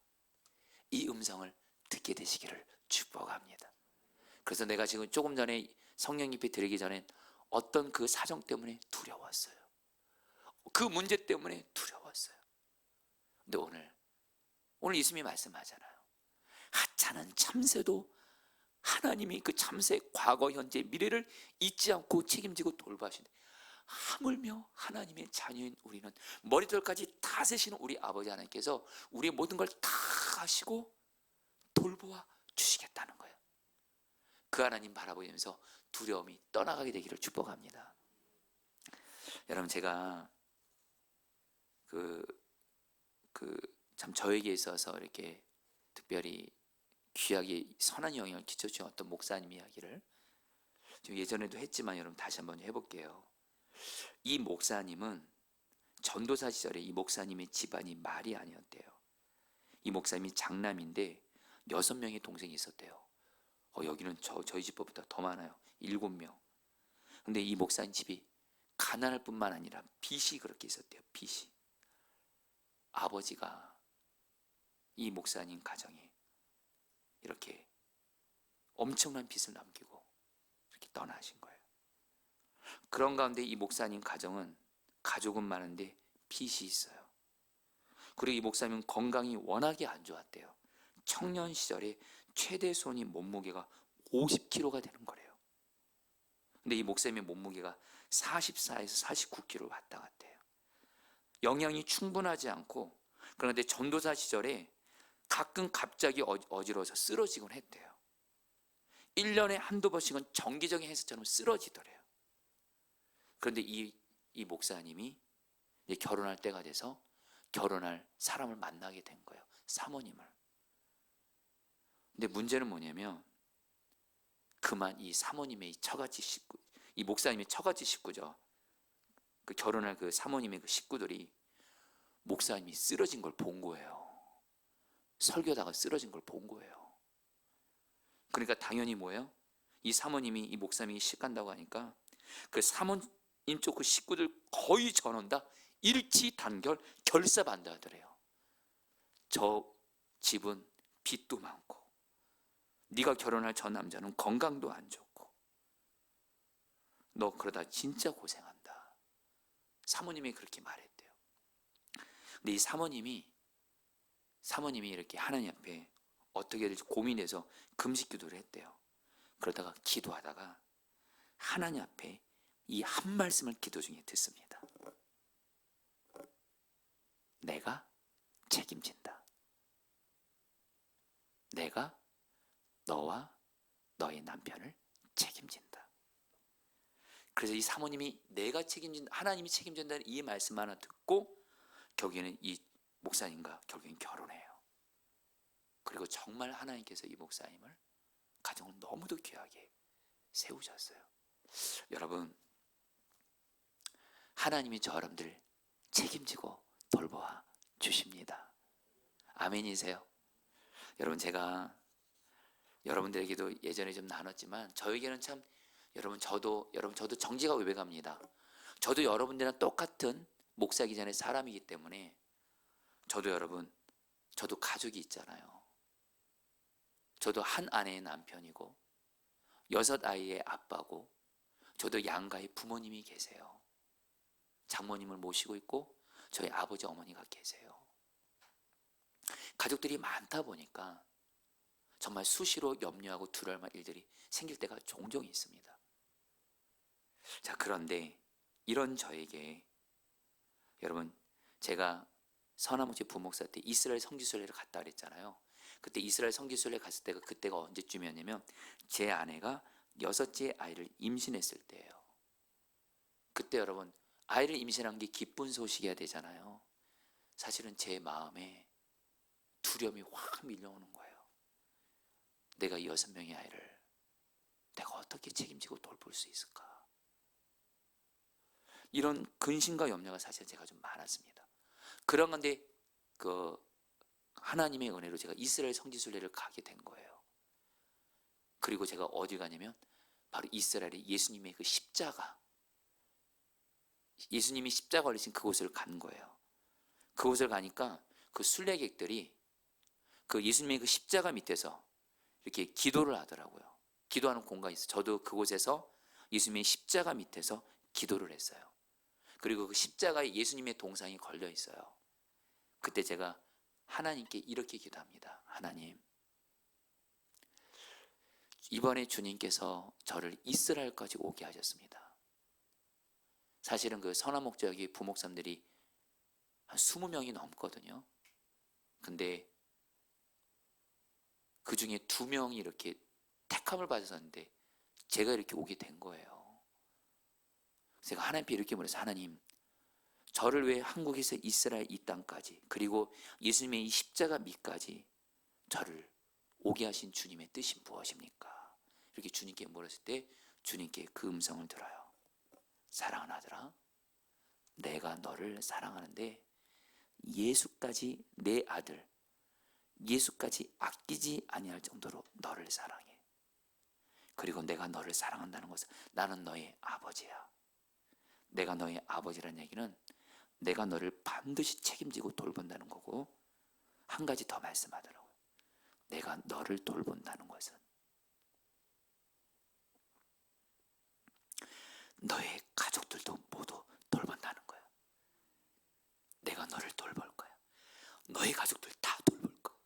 S1: 이 음성을 듣게 되시기를 축복합니다. 그래서 내가 지금 조금 전에 성령 깊이 들기 전에 어떤 그 사정 때문에 두려웠어요. 그 문제 때문에 두려웠어요. 근데 오늘 예수님이 말씀하잖아요. 하찮은 참새도 하나님이 그 참새의 과거, 현재, 미래를 잊지 않고 책임지고 돌봐주신다. 하물며 하나님의 자녀인 우리는 머리털까지 다 세시는 우리 아버지 하나님께서 우리의 모든 걸 다 하시고 돌보아 주시겠다는 거예요. 그 하나님 바라보면서 두려움이 떠나가게 되기를 축복합니다. 여러분, 제가 참 저에게 있어서 이렇게 특별히 귀하게 선한 영향을 끼쳐준 어떤 목사님 이야기를 좀 예전에도 했지만 여러분 다시 한번 해볼게요. 이 목사님은 전도사 시절에 이 목사님의 집안이 말이 아니었대요. 이 목사님이 장남인데 6명의 동생이 있었대요. 여기는 저희 집보다 더 많아요. 7명. 근데 이 목사님 집이 가난할 뿐만 아니라 빚이 그렇게 있었대요. 빚이. 아버지가 이 목사님 가정에 이렇게 엄청난 빚을 남기고 이렇게 떠나신 거예요. 그런 가운데 이 목사님 가정은 가족은 많은데 빚이 있어요. 그리고 이 목사님은 건강이 워낙에 안 좋았대요. 청년 시절에 최대 손이 몸무게가 50kg가 되는 거래요. 근데 이 목사님의 몸무게가 44에서 49kg 왔다 갔대요. 영양이 충분하지 않고, 그런데 전도사 시절에 가끔 갑자기 어지러워서 쓰러지곤 했대요. 1년에 한두 번씩은 정기적인 행사처럼 쓰러지더래요. 그런데 이 목사님이 이제 결혼할 때가 돼서 결혼할 사람을 만나게 된 거예요. 사모님을. 근데 문제는 뭐냐면 그만 이 사모님의 처갓집 식구, 이 목사님의 처갓집 식구죠. 그 결혼할 그 사모님의 그 식구들이 목사님이 쓰러진 걸 본 거예요. 설교다가 쓰러진 걸 본 거예요. 그러니까 당연히 뭐예요? 이 사모님이 이 목사님이 식 간다고 하니까 그 사모님 쪽 그 식구들 거의 전원 다 일치단결 결사반대하더래요. 저 집은 빚도 많고 네가 결혼할 저 남자는 건강도 안 좋고 너 그러다 진짜 고생한다. 사모님이 그렇게 말했대요. 근데 이 사모님이 이렇게 하나님 앞에 어떻게 될지 고민해서 금식 기도를 했대요. 그러다가 기도하다가 하나님 앞에 이 한 말씀을 기도 중에 듣습니다. 내가 책임진다. 내가 너와 너의 남편을 책임진다. 그래서 이 사모님이 내가 책임진다, 하나님이 책임진다는 이 말씀 하나 듣고 결국에는 이 목사님과 결국엔 결혼해요. 그리고 정말 하나님께서 이 목사님을 가정을 너무도 귀하게 세우셨어요. 여러분, 하나님이 저 여러분들 책임지고 돌보아 주십니다. 아멘이세요? 여러분, 제가 여러분들에게도 예전에 좀 나눴지만 저에게는 참 여러분 저도 정지가 외배갑니다. 저도 여러분들이랑 똑같은 목사이기 전에 사람이기 때문에 저도 가족이 있잖아요. 저도 한 아내의 남편이고 6 아이의 아빠고 저도 양가의 부모님이 계세요. 장모님을 모시고 있고 저희 아버지 어머니가 계세요. 가족들이 많다 보니까 정말 수시로 염려하고 두려울 만한 일들이 생길 때가 종종 있습니다. 자, 그런데 이런 저에게 여러분, 제가 서남우지 부목사 때 이스라엘 선교순례를 갔다 그랬잖아요. 그때 이스라엘 선교순례 갔을 때가 그때가 언제쯤이었냐면 제 아내가 6째 아이를 임신했을 때예요. 그때 여러분, 아이를 임신한 게 기쁜 소식이어야 되잖아요. 사실은 제 마음에 두려움이 확 밀려오는 거예요. 내가 이 6명의 아이를 내가 어떻게 책임지고 돌볼 수 있을까? 이런 근심과 염려가 사실 제가 좀 많았습니다. 그런 건데 그 하나님의 은혜로 제가 이스라엘 성지순례를 가게 된 거예요. 그리고 제가 어디 가냐면 바로 이스라엘의 예수님의 그 십자가, 예수님이 십자가 걸리신 그곳을 간 거예요. 그곳을 가니까 그 순례객들이 그 예수님의 그 십자가 밑에서 이렇게 기도를 하더라고요. 기도하는 공간이 있어요. 저도 그곳에서 예수님의 십자가 밑에서 기도를 했어요. 그리고 그 십자가에 예수님의 동상이 걸려 있어요. 그때 제가 하나님께 이렇게 기도합니다. 하나님, 이번에 주님께서 저를 이스라엘까지 오게 하셨습니다. 사실은 그 서남목적의 부목사님들이 한 20명이 넘거든요. 근데 그 중에 2명이 이렇게 택함을 받았었는데 제가 이렇게 오게 된 거예요. 제가 하나님께 이렇게 물어서 하나님, 저를 왜 한국에서 이스라엘 이 땅까지 그리고 예수님의 이 십자가 밑까지 저를 오게 하신 주님의 뜻이 무엇입니까? 이렇게 주님께 물었을 때 주님께 그 음성을 들어요. 사랑하는 아들아, 내가 너를 사랑하는데 예수까지, 내 아들 예수까지 아끼지 아니할 정도로 너를 사랑해. 그리고 내가 너를 사랑한다는 것은 나는 너의 아버지야. 내가 너의 아버지란 얘기는 내가 너를 반드시 책임지고 돌본다는 거고, 한 가지 더 말씀하더라고요. 내가 너를 돌본다는 것은 너의 가족들도 모두 돌본다는 거야. 내가 너를 돌볼 거야. 너의 가족들 다 돌볼 거야.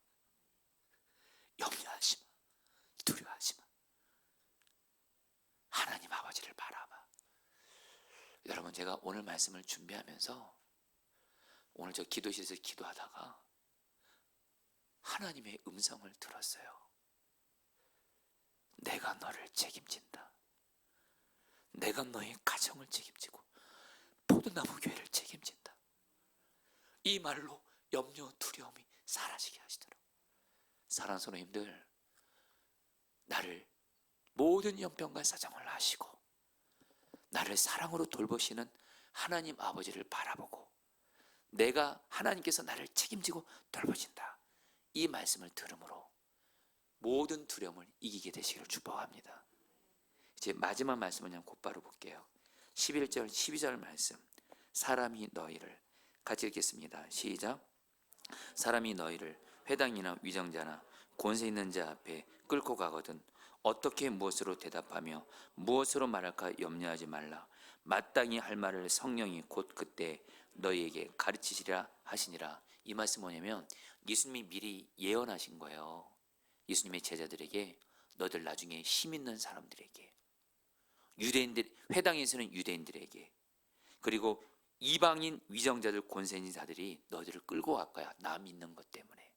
S1: 염려하지 마. 두려워하지 마. 하나님 아버지를 바라봐. 여러분, 제가 오늘 말씀을 준비하면서 오늘 저 기도실에서 기도하다가 하나님의 음성을 들었어요. 내가 너를 책임진다. 내가 너의 가정을 책임지고 포도나무 교회를 책임진다. 이 말로 염려, 두려움이 사라지게 하시더라고요. 사랑하는 성도님들, 나를 모든 연병과 사정을 아시고 나를 사랑으로 돌보시는 하나님 아버지를 바라보고 내가 하나님께서 나를 책임지고 돌보신다, 이 말씀을 들음으로 모든 두려움을 이기게 되시기를 축복합니다. 이제 마지막 말씀을 그냥 곧바로 볼게요. 11절 12절 말씀, 사람이 너희를, 같이 읽겠습니다. 시작. 사람이 너희를 회당이나 위정자나 권세 있는 자 앞에 끌고 가거든 어떻게 무엇으로 대답하며 무엇으로 말할까 염려하지 말라. 마땅히 할 말을 성령이 곧 그때 너희에게 가르치시리라 하시니라. 이 말씀 뭐냐면 예수님이 미리 예언하신 거예요. 예수님의 제자들에게, 너들 나중에 힘 있는 사람들에게, 유대인들, 회당에서는 유대인들에게, 그리고 이방인 위정자들, 권세 있는 자들이 너희들을 끌고 갈 거야. 나 믿는 것 때문에.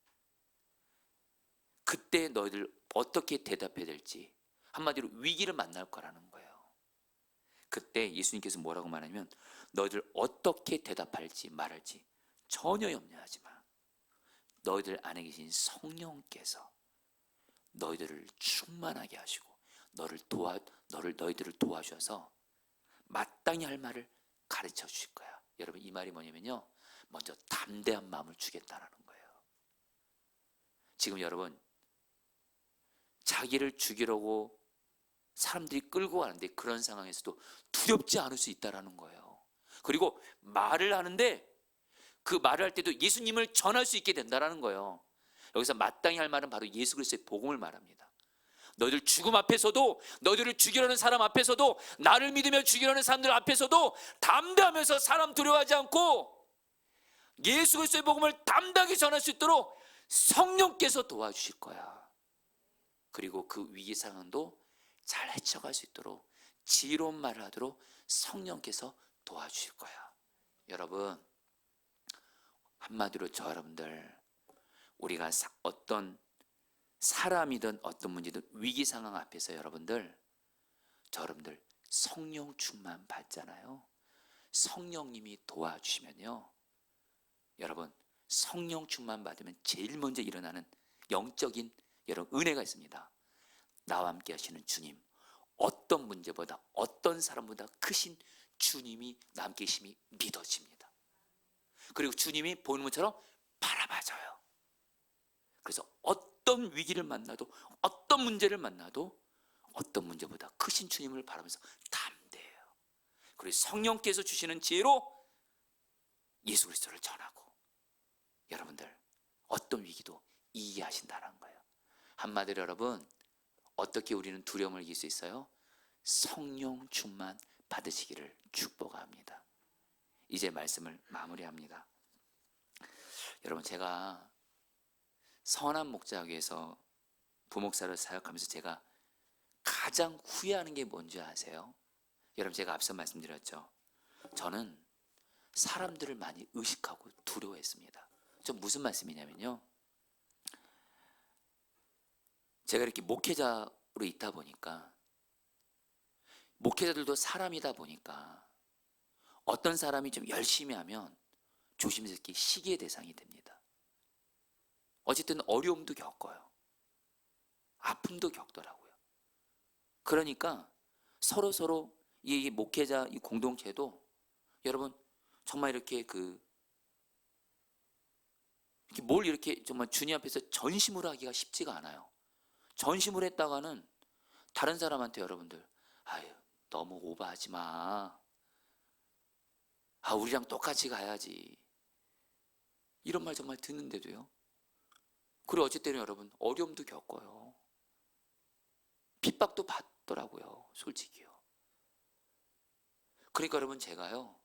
S1: 그때 너희들 어떻게 대답해야 될지, 한마디로 위기를 만날 거라는 거예요. 그때 예수님께서 뭐라고 말하냐면 너희들 어떻게 대답할지 말할지 전혀 염려하지 마. 너희들 안에 계신 성령께서 너희들을 충만하게 하시고 너희들을 도와주셔서 마땅히 할 말을 가르쳐 주실 거야. 여러분, 이 말이 뭐냐면요, 먼저 담대한 마음을 주겠다는 거예요. 지금 여러분, 자기를 죽이려고 사람들이 끌고 가는데 그런 상황에서도 두렵지 않을 수 있다는 거예요. 그리고 말을 하는데 그 말을 할 때도 예수님을 전할 수 있게 된다는 거예요. 여기서 마땅히 할 말은 바로 예수 그리스도의 복음을 말합니다. 너희들 죽음 앞에서도, 너희들을 죽이려는 사람 앞에서도, 나를 믿으며 죽이려는 사람들 앞에서도 담대하면서 사람 두려워하지 않고 예수 그리스도의 복음을 담대하게 전할 수 있도록 성령께서 도와주실 거야. 그리고 그 위기 상황도 잘 헤쳐갈 수 있도록 지혜로운 말을 하도록 성령께서 도와주실 거야. 여러분, 한마디로 저 여러분들, 우리가 어떤 사람이든 어떤 문제든 위기 상황 앞에서 여러분들, 저 여러분들 성령 충만 받잖아요. 성령님이 도와주시면요, 여러분 성령 충만 받으면 제일 먼저 일어나는 영적인 여러분 은혜가 있습니다. 나와 함께 하시는 주님, 어떤 문제보다 어떤 사람보다 크신 주님이 나와 함께 계심이 믿어집니다. 그리고 주님이 보는 것처럼 바라봐줘요. 그래서 어떤 위기를 만나도, 어떤 문제를 만나도 어떤 문제보다 크신 주님을 바라면서 담대해요. 그리고 성령께서 주시는 지혜로 예수 그리스도를 전하고 여러분들 어떤 위기도 이기게 하신다는 거예요. 한마디로 여러분, 어떻게 우리는 두려움을 이길 수 있어요? 성령 충만 받으시기를 축복합니다. 이제 말씀을 마무리합니다. 여러분, 제가 선한 목자교회에서 부목사를 사역하면서 제가 가장 후회하는 게 뭔지 아세요? 여러분, 제가 앞서 말씀드렸죠. 저는 사람들을 많이 의식하고 두려워했습니다. 저 무슨 말씀이냐면요, 제가 이렇게 목회자로 있다 보니까, 목회자들도 사람이다 보니까 어떤 사람이 좀 열심히 하면 조심스럽게 시기의 대상이 됩니다. 어쨌든 어려움도 겪어요. 아픔도 겪더라고요. 그러니까 서로 이 목회자 이 공동체도 여러분 정말 이렇게 이렇게 뭘 이렇게 정말 주님 앞에서 전심으로 하기가 쉽지가 않아요. 전심을 했다가는 다른 사람한테 여러분들, 아유 너무 오버하지 마. 우리랑 똑같이 가야지. 이런 말 정말 듣는데도요. 그리고 어쩔 때는 여러분 어려움도 겪어요. 핍박도 받더라고요. 솔직히요. 그러니까 여러분 제가요,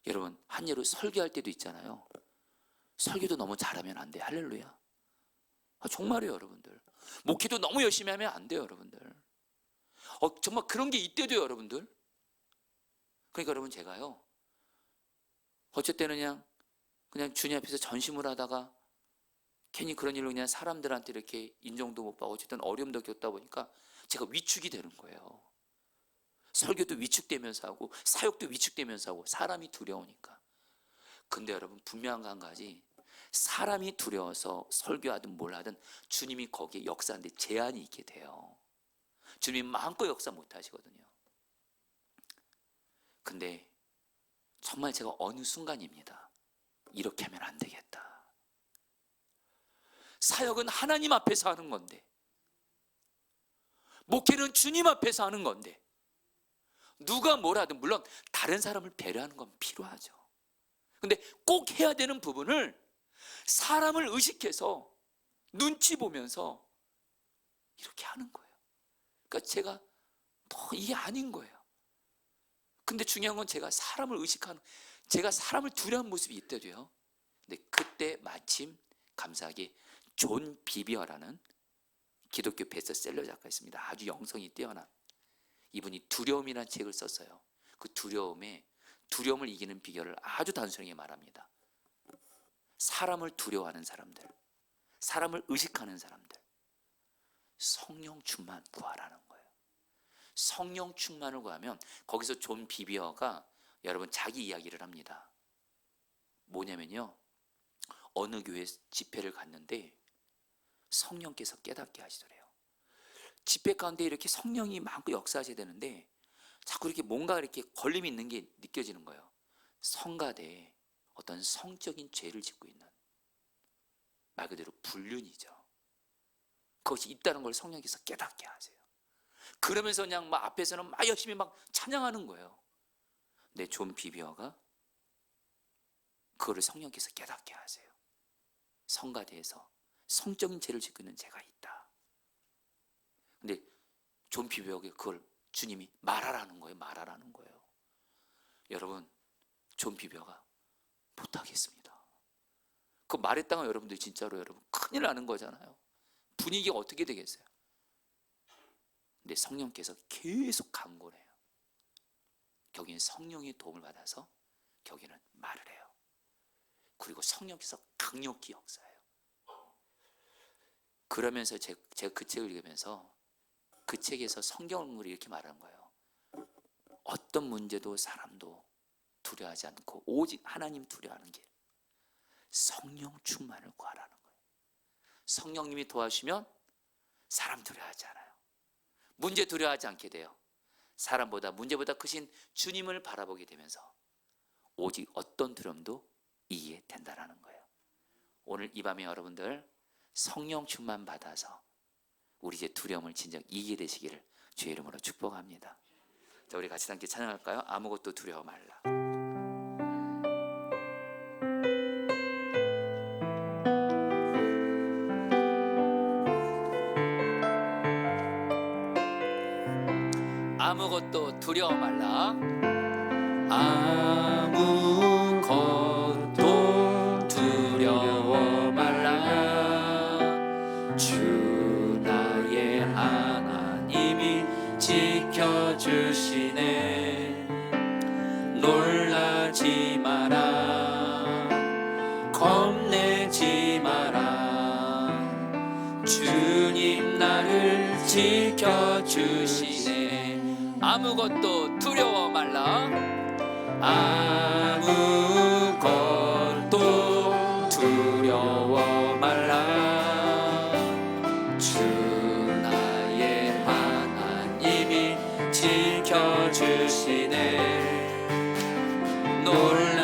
S1: 여러분 한 예로 설교할 때도 있잖아요. 설교도 너무 잘하면 안 돼. 할렐루야. 정말이에요 여러분들. 목회도 너무 열심히 하면 안 돼요 여러분들. 정말 그런 게 있대도요 여러분들. 그러니까 여러분 제가요, 어쩔 때는 그냥 주님 앞에서 전심을 하다가 괜히 그런 일로 그냥 사람들한테 이렇게 인정도 못 받고 어쨌든 어려움도 겪다 보니까 제가 위축이 되는 거예요. 설교도 위축되면서 하고 사역도 위축되면서 하고, 사람이 두려우니까. 근데 여러분 분명한 거 한 가지, 사람이 두려워서 설교하든 뭘 하든 주님이 거기에 역사하는데 제한이 있게 돼요. 주님이 마음껏 역사 못 하시거든요. 근데 정말 제가 어느 순간입니다, 이렇게 하면 안 되겠다. 사역은 하나님 앞에서 하는 건데, 목회는 주님 앞에서 하는 건데, 누가 뭘 하든 물론 다른 사람을 배려하는 건 필요하죠. 근데 꼭 해야 되는 부분을 사람을 의식해서 눈치 보면서 이렇게 하는 거예요. 그러니까 제가 이게 아닌 거예요. 근데 중요한 건 제가 사람을 의식하는, 제가 사람을 두려운 모습이 있대도요. 근데 그때 마침 감사하게 존 비비어라는 기독교 베스트셀러 작가 있습니다. 아주 영성이 뛰어난 이분이 두려움이라는 책을 썼어요. 그 두려움을 이기는 비결을 아주 단순하게 말합니다. 사람을 두려워하는 사람들, 사람을 의식하는 사람들, 성령 충만 구하라는 거예요. 성령 충만을 구하면, 거기서 존 비비어가 여러분 자기 이야기를 합니다. 뭐냐면요, 어느 교회 집회를 갔는데 성령께서 깨닫게 하시더래요. 집회 가운데 이렇게 성령이 마음껏 역사하셔야 되는데 자꾸 이렇게 뭔가 이렇게 걸림이 있는 게 느껴지는 거예요. 성가대에 어떤 성적인 죄를 짓고 있는, 말 그대로 불륜이죠. 그것이 있다는 걸 성령께서 깨닫게 하세요. 그러면서 그냥 막 앞에서는 막 열심히 막 찬양하는 거예요. 근데 존 비비어가 그거를 성령께서 깨닫게 하세요. 성가대에서 성적인 죄를 짓고 있는 죄가 있다. 근데 존 비비어에게 그걸 주님이 말하라는 거예요. 말하라는 거예요. 여러분, 존 비비어가 못하겠습니다. 그 말했다가 여러분들 진짜로 여러분 큰일 나는 거잖아요. 분위기가 어떻게 되겠어요? 근데 성령께서 계속 강권해요. 거기는 성령의 도움을 받아서 거기는 말을 해요. 그리고 성령께서 강력히 역사해요. 그러면서 제가 그 책을 읽으면서 그 책에서 성경을 이렇게 말하는 거예요. 어떤 문제도 사람도 두려워하지 않고 오직 하나님 두려워하는 길, 성령 충만을 구하라는 거예요. 성령님이 도와주시면 사람 두려워하지 않아요. 문제 두려워하지 않게 돼요. 사람보다 문제보다 크신 주님을 바라보게 되면서 오직 어떤 두려움도 이기게 된다는 거예요. 오늘 이 밤에 여러분들 성령 충만 받아서 우리 이제 두려움을 진정 이기게 되시기를 주의 이름으로 축복합니다. 자, 우리 같이 함께 찬양할까요? 아무것도 두려워 말라. 아무것도 두려워 말라. 아무것도 두려워 말라. 주 나의 하나님이 지켜주시네. 놀라지 마라. 겁내지 마라. 주님 나를 지켜주시네. 아무것도 두려워 말라. 아무것도 두려워 말라. 주 나의 하나님이 지켜주시네. 놀라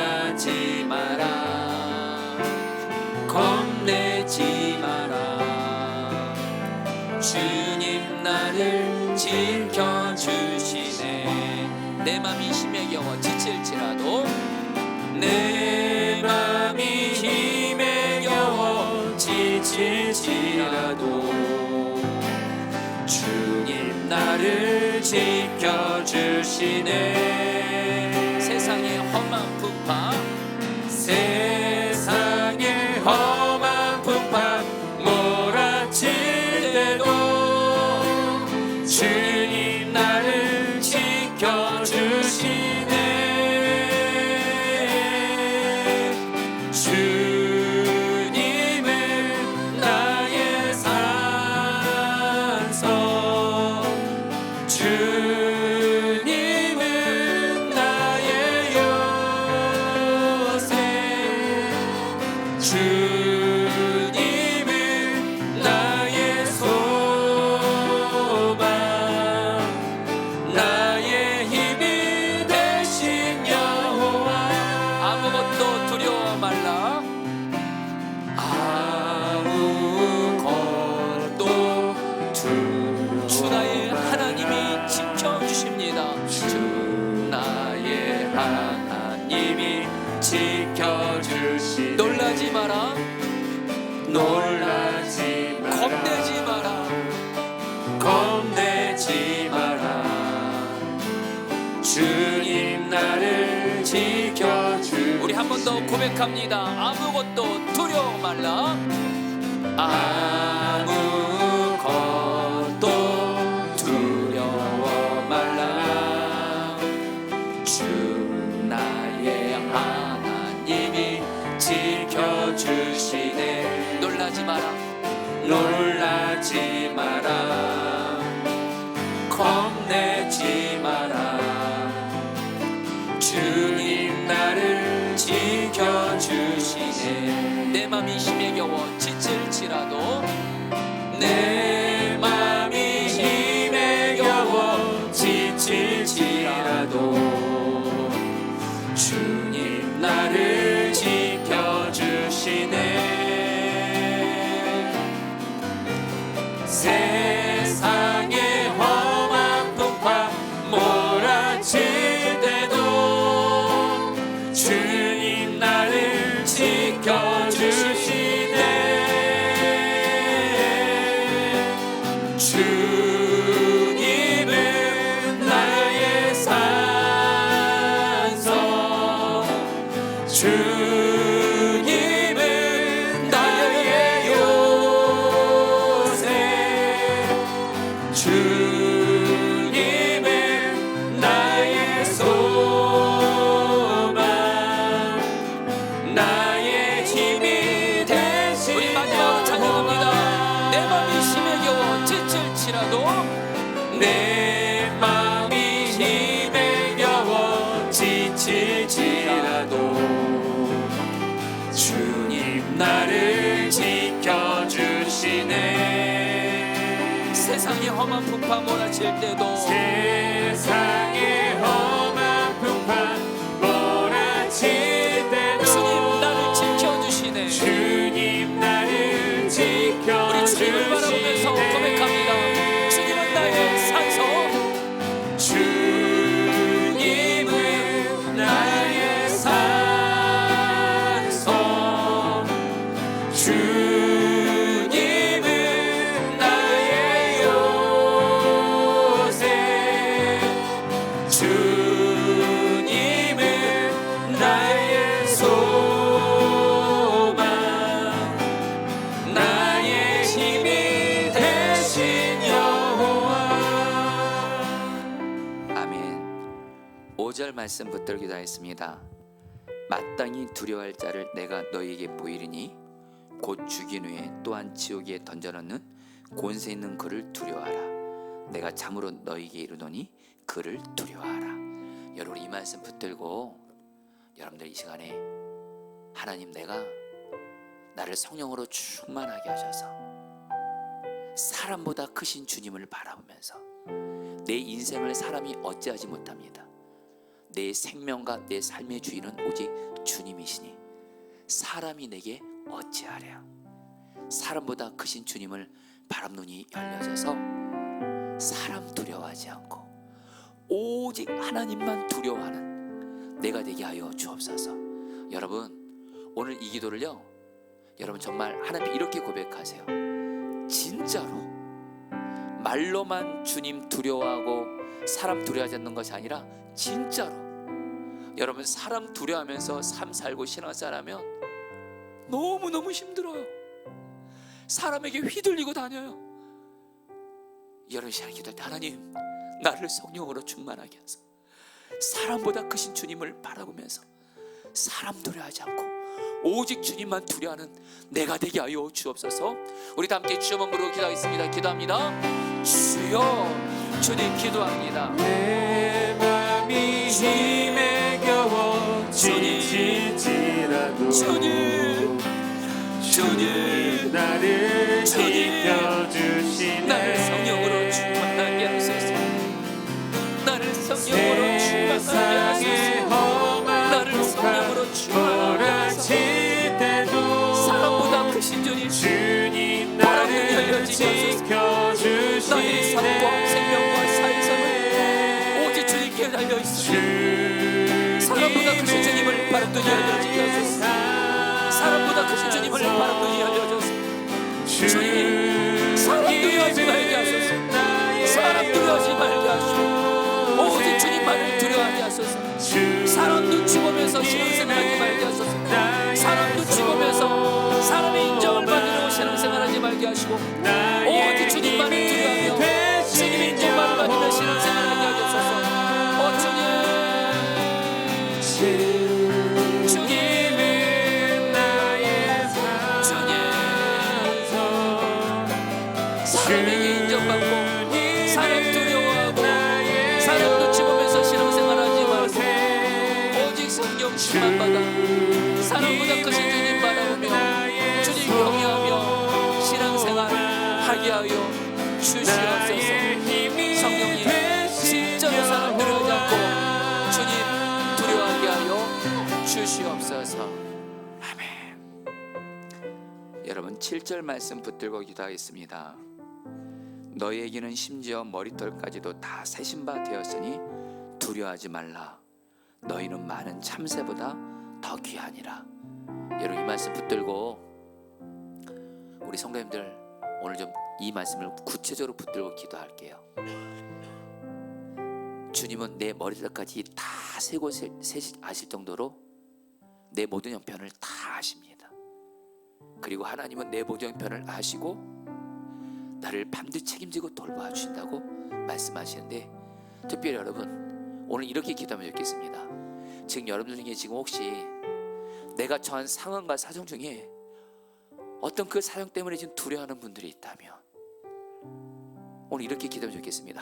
S1: 나를 지켜주시네. 내 맘이 힘에 겨워 지칠지라도
S2: 내 맘이 힘에 겨워 지칠지라도 주님 나를 지켜주시네.
S1: 세상의 험한 풍파
S2: 세상의 험한 풍파 몰아칠 때도 주님 나를 지켜주시네. 주님은 나의 산성, 주님은 나의 요새, 주님은 나의 소망, 나의 힘이 되신 여호와.
S1: 아무것도 두려워 말라.
S2: 아무것도
S1: 주 나의 하나님이 지켜주십니다.
S2: 주 나의 하나님이 지켜주시네.
S1: 놀라지 마라.
S2: 놀라지 마라.
S1: 겁내지 마라.
S2: 겁내지 마라. 주님 나를 지켜주시네.
S1: 우리 한 번 더 고백합니다. 아무것도 두려워 말라.
S2: 아무것도 두려워 말라. 주 나의 하나님이 지켜주시네.
S1: 놀라지 마라.
S2: 놀라지 마라. 겁내지 마라. 주님 나를 지켜주시네.
S1: 내 맘이 힘에 겨워 지칠지라도
S2: 내 맘이 힘에 겨워 지칠지라도 주님 나를 지켜주시네. 세상의 험한 풍파 몰아칠 때도 주님 나를 지켜주시네. 주님은 나의 산성, 주님은 나의 요새, 주님은 나의 소망, 나의 힘이 되신
S1: 우리 마지막으로 찬양합니다. 내 맘이 힘에 겨워 지칠지라도
S2: 내 맘이 힘에 겨워 지칠지라도 주님 나를 지켜주시네.
S1: 세상의 험한 풍파 몰아칠 때도
S2: 세상의 험한 풍파 몰아칠 때도
S1: 주님 나를 지켜주시네.
S2: 주님 나를
S1: 우리 주님을 바라보면서 고백합니다. 주님은 나의 산소.
S2: 주님은 나의 산성, 주님은 나의 요새, 주님은 나의 소망, 나의 힘이 되신 여호와.
S1: 아멘. 5절 말씀 붙들고 기도하겠습니다. 마땅히 두려워할 자를 내가 너희에게 보이리니 곧 죽인 후에 또한 지옥에 던져넣는 권세 있는 그를 두려워하라. 내가 참으로 너희에게 이르노니 그를 두려워하라. 여러분 이 말씀 붙들고 여러분들 이 시간에 하나님 내가 나를 성령으로 충만하게 하셔서 사람보다 크신 주님을 바라보면서 내 인생을 사람이 어찌하지 못합니다. 내 생명과 내 삶의 주인은 오직 주님이시니 사람이 내게 어찌하랴. 사람보다 크신 주님을 바람 눈이 열려져서 사람 두려워하지 않고 오직 하나님만 두려워하는 내가 되게 하여 주옵소서. 여러분, 오늘 이 기도를요, 여러분 정말 하나님께 이렇게 고백하세요. 진짜로 말로만 주님 두려워하고 사람 두려워하지 않는 것이 아니라 진짜로 여러분 사람 두려워하면서 삶 살고 신앙생활하면 너무너무 힘들어요. 사람에게 휘둘리고 다녀요. 여러분 시간 기도할 때 하나님 나를 성령으로 충만하게 하소서. 사람보다 크신 주님을 바라보면서 사람 두려워하지 않고 오직 주님만 두려워하는 내가 되게 하여 주옵소서. 우리 다 함께 주여 부르고 기도하겠습니다. 기도합니다. 주여, 주님 기도합니다.
S2: 내 맘이 힘에 겨워 지칠지라도
S1: 주님
S2: 나를 지켜주시네.
S1: 나를 성령으로 충만하게 하소서. 나를 성령으로 충만하게 하소서. 나를 성령으로 충만하게 하소서. 사람보다 크신 주님 나를 지켜주시네. 나의 삶과 생명과 사회성을 오직 주님께 달려있으니 사람보다 크신 주님을 바라보니 알려지게 하소서. 사람보다 크신 주님을 바라보니 알려줘서 주님 사람 두려워하지 말게 하소서. 사람 두려워하지 말게 하시고 오직 주님만을 두려워하게 하소서. 사람 눈치 보면서 신앙생활하지 말게 하소서. 사람 눈치 보면서 사람의 인정을 받으려고 신앙생활하지 말게 하시고 오직 주님만을 두려워하며 주님의 인정만을 받으며 신앙생활하게 하소서. 주님은 나의 주님 사람에게 인정받고 사람 두려워하고 사람 눈치 보면서 신앙생활하지 말고 오직 성령 충만 받아 사람보다 크신 주님 바라보며 주님 경외하며 신앙생활 하게 하여 주시옵소서. 성령님 진짜로 사람 두려워하지 않고 주님 두려워하게 하여 주시옵소서. 아멘. 여러분 7절 말씀 붙들고 기도하겠습니다. 너희에게는 심지어 머리털까지도 다 세신 바 되었으니 두려워하지 말라. 너희는 많은 참새보다 더 귀하니라. 여러분 이 말씀 붙들고 우리 성도님들 오늘 좀 이 말씀을 구체적으로 붙들고 기도할게요. 주님은 내 머리털까지 다 세고 아실 정도로 내 모든 형편을 다 아십니다. 그리고 하나님은 내 모든 형편을 아시고 나를 반드시 책임지고 돌봐 주신다고 말씀하시는데 특별히 여러분 오늘 이렇게 기도하면 좋겠습니다. 지금 여러분 중에 지금 혹시 내가 처한 상황과 사정 중에 어떤 그 사정 때문에 지금 두려워하는 분들이 있다면 오늘 이렇게 기도하면 좋겠습니다.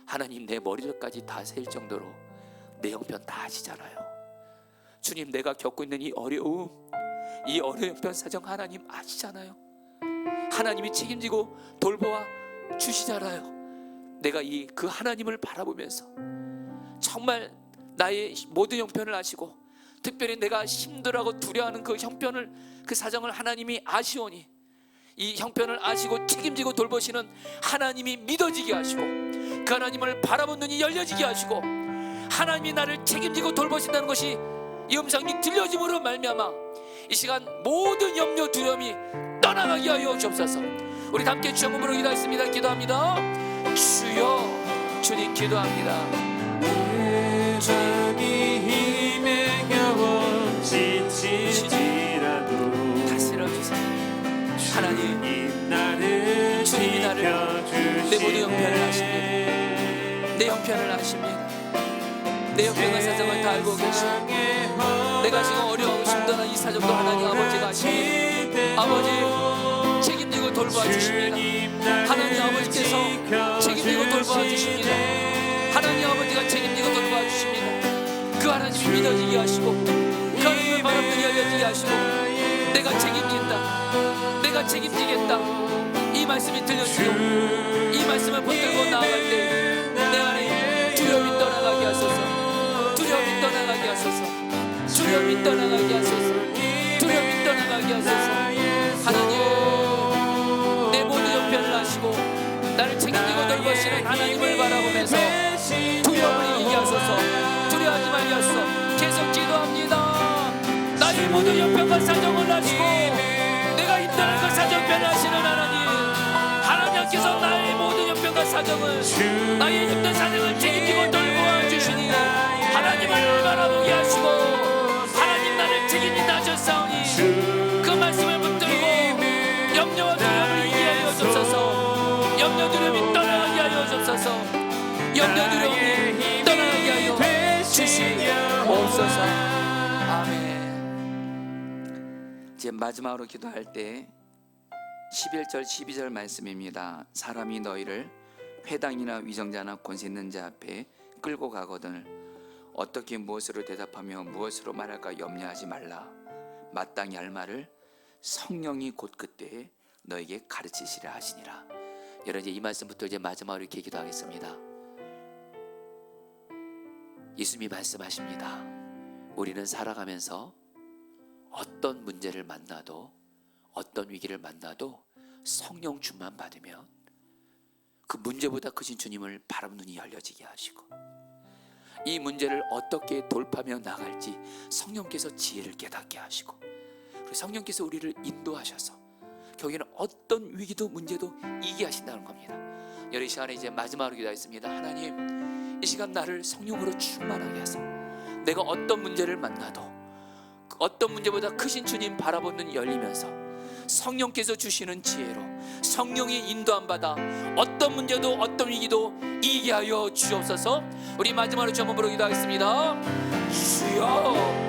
S1: 하나님 내 머리털까지 다 세일 정도로 내 형편 다 아시잖아요. 주님 내가 겪고 있는 이 어려움 이 어려운 형편 사정 하나님 아시잖아요. 하나님이 책임지고 돌보아 주시잖아요. 내가 그 하나님을 바라보면서 정말 나의 모든 형편을 아시고 특별히 내가 힘들어하고 두려워하는 그 형편을 그 사정을 하나님이 아시오니 이 형편을 아시고 책임지고 돌보시는 하나님이 믿어지게 하시고 그 하나님을 바라본 눈이 열려지게 하시고 하나님이 나를 책임지고 돌보신다는 것이 이 음성이 들려짐으로 말미암아 이 시간 모든 염려 두려움이 떠나가게 하여 주옵소서. 우리 함께 주여 부르고 기도하겠습니다. 기도합니다. 주여 주님 기도합니다.
S2: 내 맘이 힘에 겨워 지칠지라도
S1: 다스려주세요. 하나님
S2: 나를
S1: 주님이 나를 내 모든 형편을 아십니다. 내 형편을 아십니다. 내 형편과 사정을 다 알고 계시고 내가 지금 어려워하고 힘든 이 사정도 하나님 아버지가 아십니다. 아버지 책임지고 돌보아 주십니다. 하나님 아버지께서 책임지고 돌보아 주십니다. 하나님 아버지가 책임지고 돌보아 주십니다. 그 하나님이 믿어지게 하시고 그 하나님을 바람들이 열려지게 하시고 내가 책임진다 내가 책임지겠다 이 말씀이 들려지고 이 말씀을 붙들고 나아갈 때 내 안에 두려움이 떠나가게 하소서. 두려움이 떠나가게 하소서. 두려움이 떠나가게 하소서. 두려움이 떠나가게 하소서. 하나님 내 모든 형편을 아시고 나를 책임지고 모든 형편과 사정을 아시고 내가 힘들은 그 사정 변하시는 하나님, 하나님께서 나의 모든 형편과 사정을, 나의 힘든 사정을 책임지고 돌보아 주시니 하나님을 바라보게 하시고 하나님 나를 책임이 나셨사오니 그 말씀을 붙들고 염려와 두려움을 이기게 하여 주옵소서. 염려 두려움이 떠나게 하여 주옵소서. 염려 두려움이 떠나게 하여 주시옵소서. 아멘. 이제 마지막으로 기도할 때 11절 12절 말씀입니다. 사람이 너희를 회당이나 위정자나 권세 있는 자 앞에 끌고 가거든 어떻게 무엇으로 대답하며 무엇으로 말할까 염려하지 말라. 마땅히 할 말을 성령이 곧 그때에 너에게 가르치시라 하시니라. 여러분 이제 이 말씀부터 이제 마지막으로 이렇게 기도하겠습니다. 예수님이 말씀하십니다. 우리는 살아가면서 어떤 문제를 만나도 어떤 위기를 만나도 성령 충만 받으면 그 문제보다 크신 주님을 바라보는 눈이 열려지게 하시고 이 문제를 어떻게 돌파하며 나갈지 성령께서 지혜를 깨닫게 하시고 그리고 성령께서 우리를 인도하셔서 결국에는 어떤 위기도 문제도 이기게 하신다는 겁니다. 여러분 이 시간에 이제 마지막으로 기도하겠습니다. 하나님, 이 시간 나를 성령으로 충만하게 하소서. 내가 어떤 문제를 만나도 어떤 문제보다 크신 주님 바라보는 눈이 열리면서 성령께서 주시는 지혜로 성령의 인도함 받아 어떤 문제도 어떤 위기도 이기게 하여 주옵소서. 우리 마지막으로 주 한번 부르기도 하겠습니다. 주여